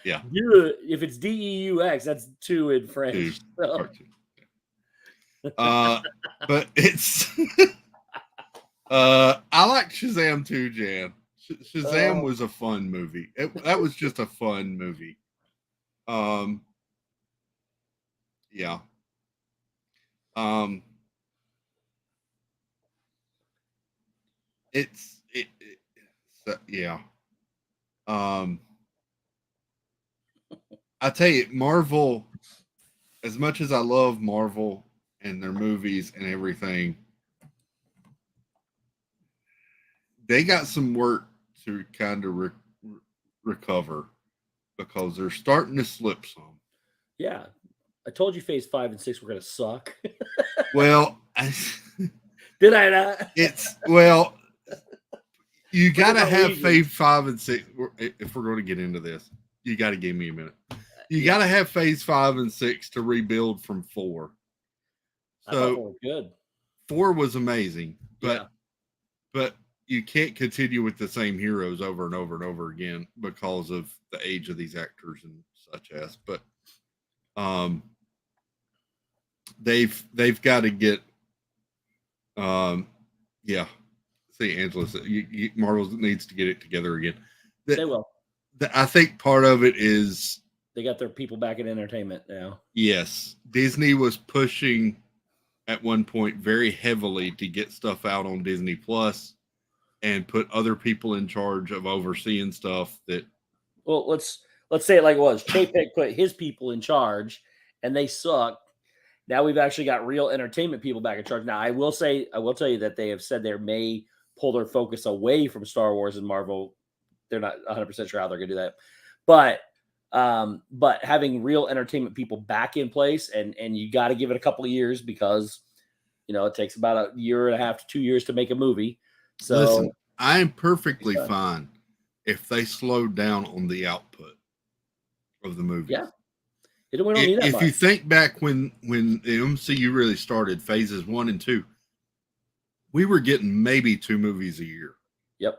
Yeah. If it's DEUX, that's 2 in French. So. Part 2. But it's I like Shazam too, Jan. Shazam was a fun movie. That was just a fun movie. Yeah. Yeah. I tell you, Marvel, as much as I love Marvel and their movies and everything, they got some work to kind of recover because they're starting to slip some. Yeah. I told you phase 5 and 6 were going to suck. Well, did I not? You got to have phase 5 and 6. If we're going to get into this, you got to give me a minute. You got to have phase 5 and 6 to rebuild from 4. So good. 4 was amazing, but you can't continue with the same heroes over and over and over again because of the age of these actors and such as. But they've got to get See, Angela said Marvel needs to get it together again. They will. I think part of it is they got their people back in entertainment now. Yes, Disney was pushing at one point very heavily to get stuff out on Disney Plus and put other people in charge of overseeing stuff that. Well, let's say it like it was. Chapek put his people in charge, and they suck. Now we've actually got real entertainment people back in charge. Now I will tell you that they have said they may pull their focus away from Star Wars and Marvel. They're not 100% sure how they're going to do that, but having real entertainment people back in place, and you got to give it a couple of years because it takes about a year and a half to 2 years to make a movie. So listen, I am perfectly fine if they slowed down on the output of the movie. Yeah. We don't need that if much. You think back when the MCU really started, phases 1 and 2, we were getting maybe 2 movies a year. Yep.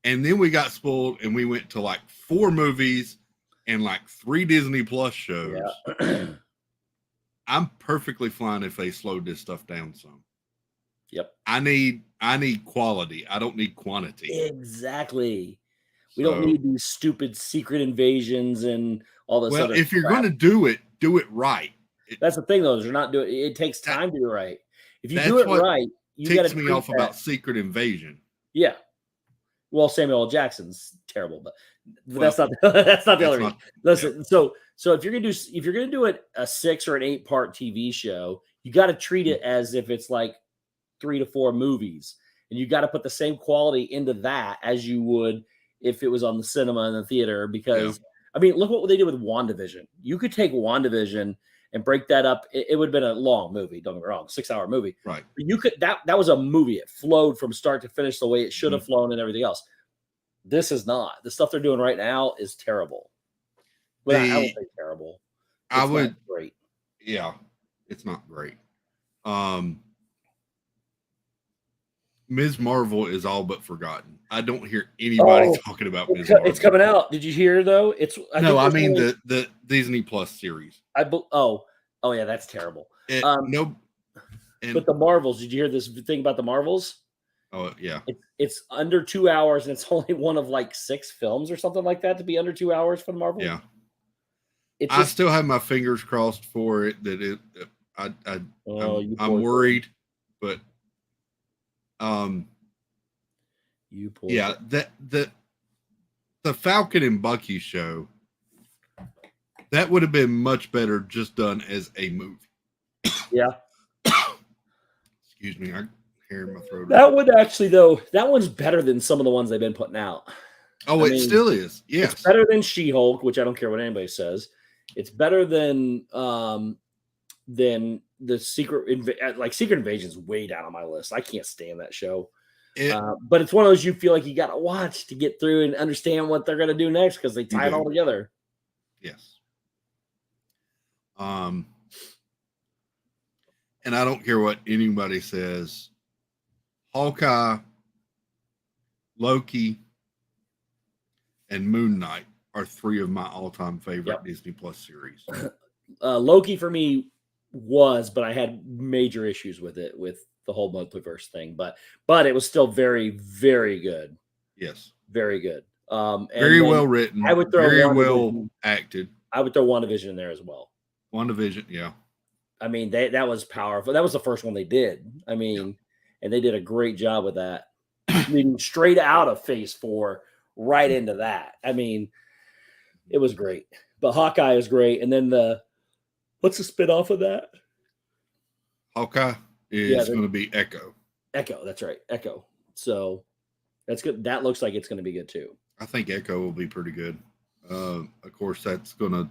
And then we got spoiled and we went to like 4 movies and like 3 Disney Plus shows. Yeah. I'm perfectly fine if they slowed this stuff down some. Yep. I need quality. I don't need quantity. Exactly. We don't need these stupid secret invasions and all this. Well, if you're going to do it right. That's the thing, though. Is you're not doing. It takes time to do it right. If you do it right, you got to. Takes me off about Secret Invasion. Yeah. Well, Samuel L. Jackson's terrible, but that's not the other reason. Listen, so if you're gonna do a 6 or an 8 part TV show, you got to treat it as if it's like 3 to 4 movies. and you got to put the same quality into that as you would if it was on the cinema in the theater. Because I mean, look what they did with WandaVision. You could take WandaVision and break that up. It would have been a long movie. Don't get me wrong, 6-hour movie. Right. But you could that was a movie. It flowed from start to finish the way it should have flown and everything else. This is not. The stuff they're doing right now is terrible. Well, I would say terrible. It's not great. Yeah, it's not great. Ms. Marvel is all but forgotten. I don't hear anybody talking about Ms. Marvel. It's coming out. Did you hear though? I mean the Disney Plus series. Oh yeah, that's terrible. But the Marvels. Did you hear this thing about the Marvels? Oh yeah, it's under 2 hours, and it's only one of like 6 films or something like that to be under 2 hours for the Marvel. Yeah, I still have my fingers crossed for it. I'm worried, but the Falcon and Bucky show, that would have been much better just done as a movie. Yeah. Excuse me, I'm hearing my throat. That would actually, though, that one's better than some of the ones they've been putting out. Oh, it still is. Yes, it's better than She-Hulk, which I don't care what anybody says. It's better than the Secret Invasion's way down on my list. I can't stand that show. But it's one of those you feel like you got to watch to get through and understand what they're going to do next because they tie it all together. Yes. And I don't care what anybody says. Hawkeye, Loki, and Moon Knight are 3 of my all-time favorite Disney Plus series. Loki for me was, but I had major issues with it, with the whole multiverse thing. But it was still very, very good. Yes, very good. Very well written. I would throw very well acted. I would throw WandaVision in there as well. WandaVision, yeah. I mean, that was powerful. That was the first one they did. I mean, and they did a great job with that. Leading straight out of Phase 4 right into that. I mean, it was great. But Hawkeye is great. And then what's the spin-off of that? Hawkeye is going to be Echo. Echo, that's right. Echo. So that's good. That looks like it's going to be good too. I think Echo will be pretty good. Of course, that's going to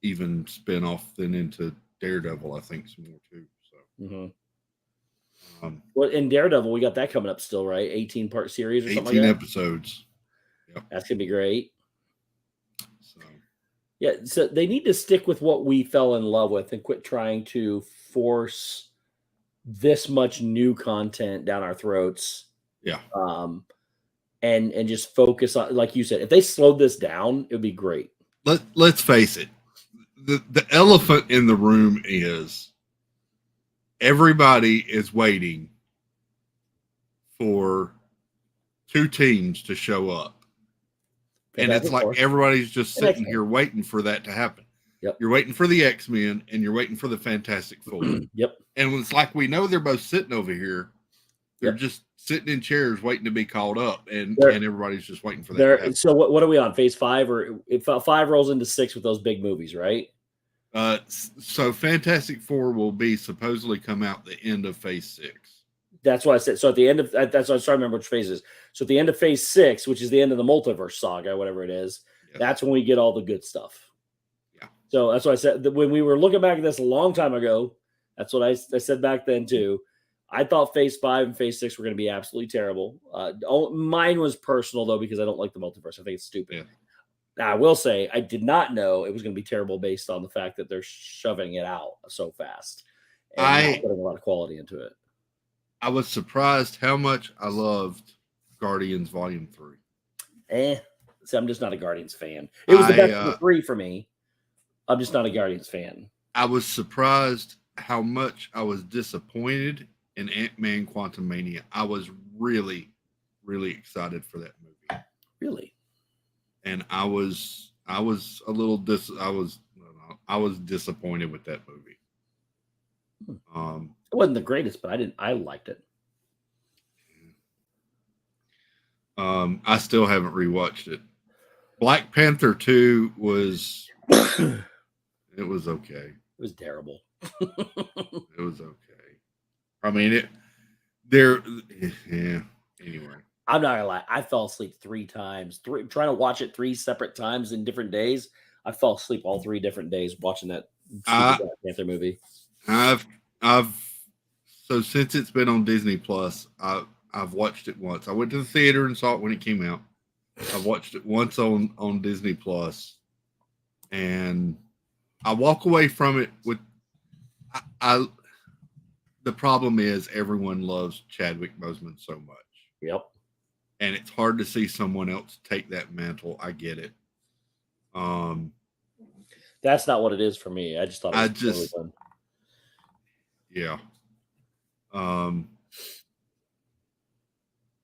even spin off then into Daredevil, I think, some more too. So, well, in Daredevil, we got that coming up still, right? 18-part series or something like that. 18 episodes. Yep. That's gonna be great. So they need to stick with what we fell in love with and quit trying to force this much new content down our throats. Yeah. And just focus on, like you said, if they slowed this down, it would be great. Let's face it. The elephant in the room is everybody is waiting for 2 teams to show up. And it's like everybody's just sitting here waiting for that to happen. Yep. You're waiting for the X-Men and you're waiting for the Fantastic Four. Yep. And it's like we know they're both sitting over here. They're just sitting in chairs waiting to be called up, and everybody's just waiting for that to happen. So what are we on, Phase 5? Or if 5 rolls into 6 with those big movies, right? So Fantastic Four will be supposedly come out the end of Phase 6. That's what I said. So at the end of that's what I was trying to remember which phase it is. So at the end of Phase 6, which is the end of the multiverse saga, whatever it is, that's when we get all the good stuff. Yeah. So that's what I said. When we were looking back at this a long time ago, that's what I said back then too. I thought Phase 5 and Phase 6 were going to be absolutely terrible. Mine was personal though, because I don't like the multiverse. I think it's stupid. Yeah. Now I will say I did not know it was going to be terrible based on the fact that they're shoving it out so fast and not putting a lot of quality into it. I was surprised how much I loved Guardians Volume 3. See, I'm just not a Guardians fan. It was the best of the 3 for me. I'm just not a Guardians fan. I was surprised how much I was disappointed in Ant-Man Quantumania. I was really, really excited for that movie. Really? And I was a little I was disappointed with that movie. It wasn't the greatest, but I liked it. I still haven't rewatched it. Black Panther 2 was it was okay. It was terrible. It was okay. I mean Anyway, I'm not gonna lie. I fell asleep 3 times. Trying to watch it 3 separate times in different days. I fell asleep all 3 different days watching that stupid Black Panther movie. I've so since it's been on Disney Plus, I've watched it once. I went to the theater and saw it when it came out. I've watched it once on Disney Plus, and I walk away from it with I the problem is everyone loves Chadwick Boseman so much. Yep. And it's hard to see someone else take that mantle. I get it. That's not what it is for me. I just thought it was totally fun. Yeah.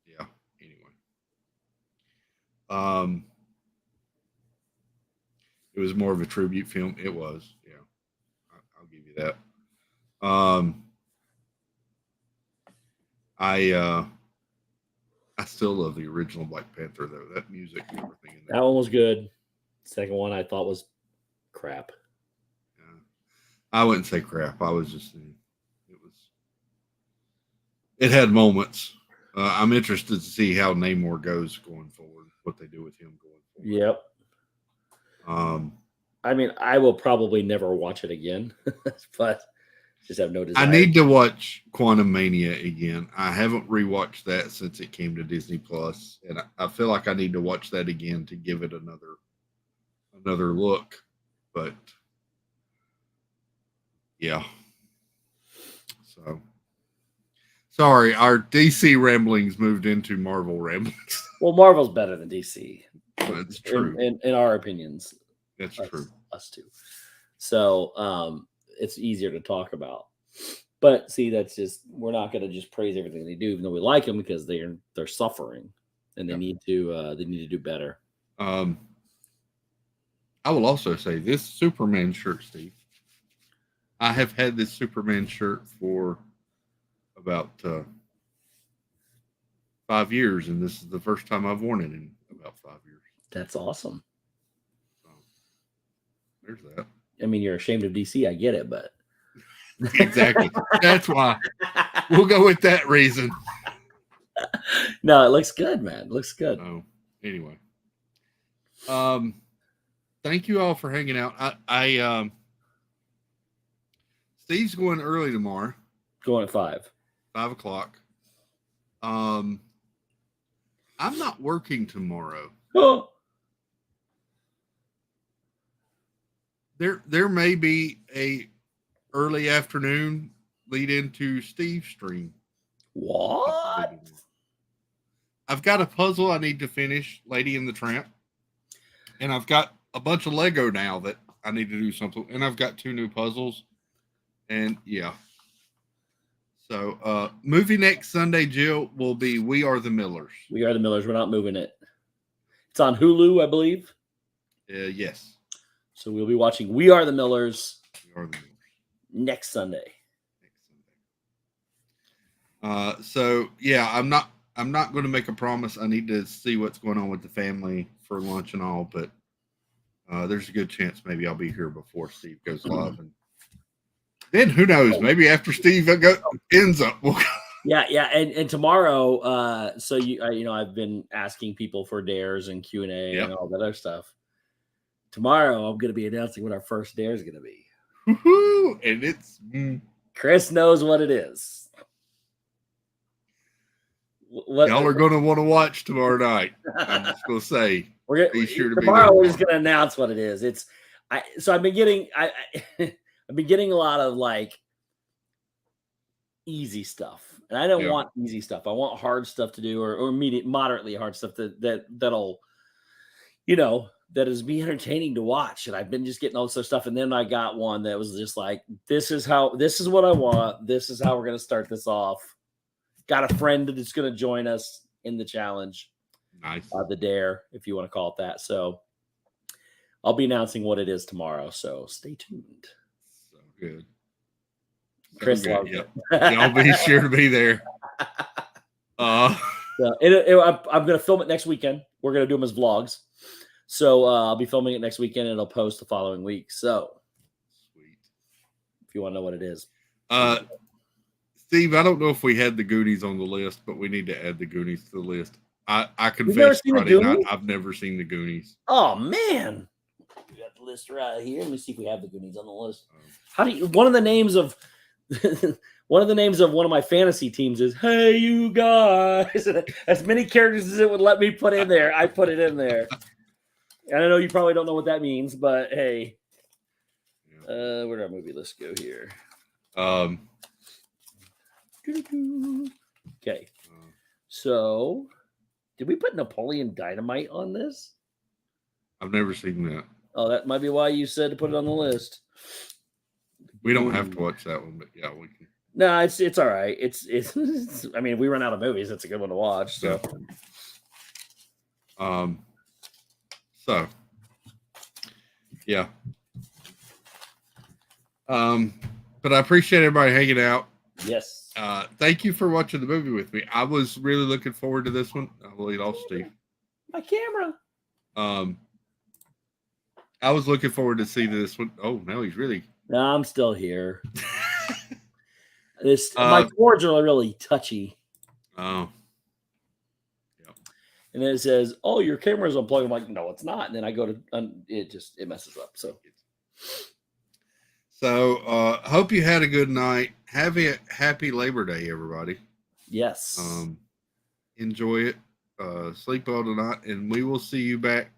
Yeah. Anyway. It was more of a tribute film. It was. Yeah. I'll give you that. I still love the original Black Panther though. That music and everything in there. That one was good. Second one I thought was crap. Yeah. I wouldn't say crap. I was just saying it had moments. I'm interested to see how Namor goes going forward, what they do with him going forward. Yep. I mean, I will probably never watch it again, but just have no desire. I need to watch Quantum Mania again. I haven't rewatched that since it came to Disney Plus, and I feel like I need to watch that again to give it another look. But yeah, so sorry, our DC ramblings moved into Marvel ramblings. Well, Marvel's better than DC. That's true. In our opinions. That's true. Us too. So it's easier to talk about. But see, that's just we're not going to just praise everything they do, even though we like them because they're suffering and they need to do better. I will also say this Superman shirt, Steve. I have had this Superman shirt for about 5 years, and this is the first time I've worn it in about 5 years. That's awesome. So, there's that. I mean, you're ashamed of DC. I get it, but exactly. That's why we'll go with that reason. No, it looks good, man. It looks good. Oh, anyway. Thank you all for hanging out. I Steve's going early tomorrow. Going at 5 o'clock. I'm not working tomorrow. Oh. There may be a early afternoon lead into Steve's stream. What? I've got a puzzle I need to finish, Lady and the Tramp. And I've got a bunch of Lego now that I need to do something. And I've got 2 new puzzles. And yeah. So movie next Sunday, Jill, will be We Are the Millers. We Are the Millers. We're not moving it. It's on Hulu, I believe. Yes. So we'll be watching We Are the Millers. We Are the Millers. Next Sunday. So yeah, I'm not going to make a promise. I need to see what's going on with the family for lunch and all, but there's a good chance maybe I'll be here before Steve goes live, and then who knows? Maybe after Steve ends up. Yeah, and tomorrow. So I've been asking people for dares and Q&A and all that other stuff. Tomorrow, I'm going to be announcing what our first dare is going to be. Woo-hoo! And it's Chris knows what it is. Y'all are going to want to watch tomorrow night. I'm just going to say, be sure to tomorrow. Be we're just going to announce what it is. So I've been getting I've been getting a lot of like easy stuff, and I don't want easy stuff. I want hard stuff to do, or moderately hard stuff that'll that is be entertaining to watch. And I've been just getting all this other stuff. And then I got one that was just like, this is what I want. This is how we're going to start this off. Got a friend that's going to join us in the challenge. Nice. The dare, if you want to call it that. So I'll be announcing what it is tomorrow. So stay tuned. So good. Chris loves it. I'll be sure to be there. So I'm going to film it next weekend. We're going to do them as vlogs. So I'll be filming it next weekend, and it'll post the following week. So, sweet. If you want to know what it is, Steve, I don't know if we had the Goonies on the list, but we need to add the Goonies to the list. I never confess seen the Friday night, Goonies? I've never seen the Goonies. Oh man, we got the list right here. Let me see if we have the Goonies on the list. How do you? One of the names of one of the names of one of my fantasy teams is "Hey, you guys." As many characters as it would let me put in there, I put it in there. And I know you probably don't know what that means, but hey, where did our movie list go here? Okay, so did we put Napoleon Dynamite on this? I've never seen that. Oh, that might be why you said to put it on the list. We don't have to watch that one, but yeah, we can. No, it's all right. It's I mean, if we run out of movies, it's a good one to watch. So, so yeah. But I appreciate everybody hanging out. yes. Thank you for watching the movie with me. I was really looking forward to this one. I'll lead off, Steve. My camera. I was looking forward to seeing this one. Oh, now he's really. No, I'm still here. My cords are really touchy. Oh. Yeah. And then it says, "Oh, your camera's unplugged." I'm like, "No, it's not." And then I go to it messes up. So hope you had a good night. Have a happy Labor Day, everybody. Yes. Enjoy it. Sleep well tonight, and we will see you back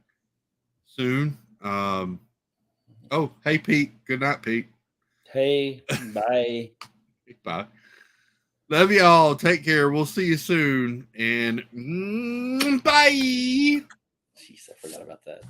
soon. Oh, hey Pete. Good night, Pete. Hey, bye. Bye. Love y'all. Take care. We'll see you soon. And bye. Jeez, I forgot about that.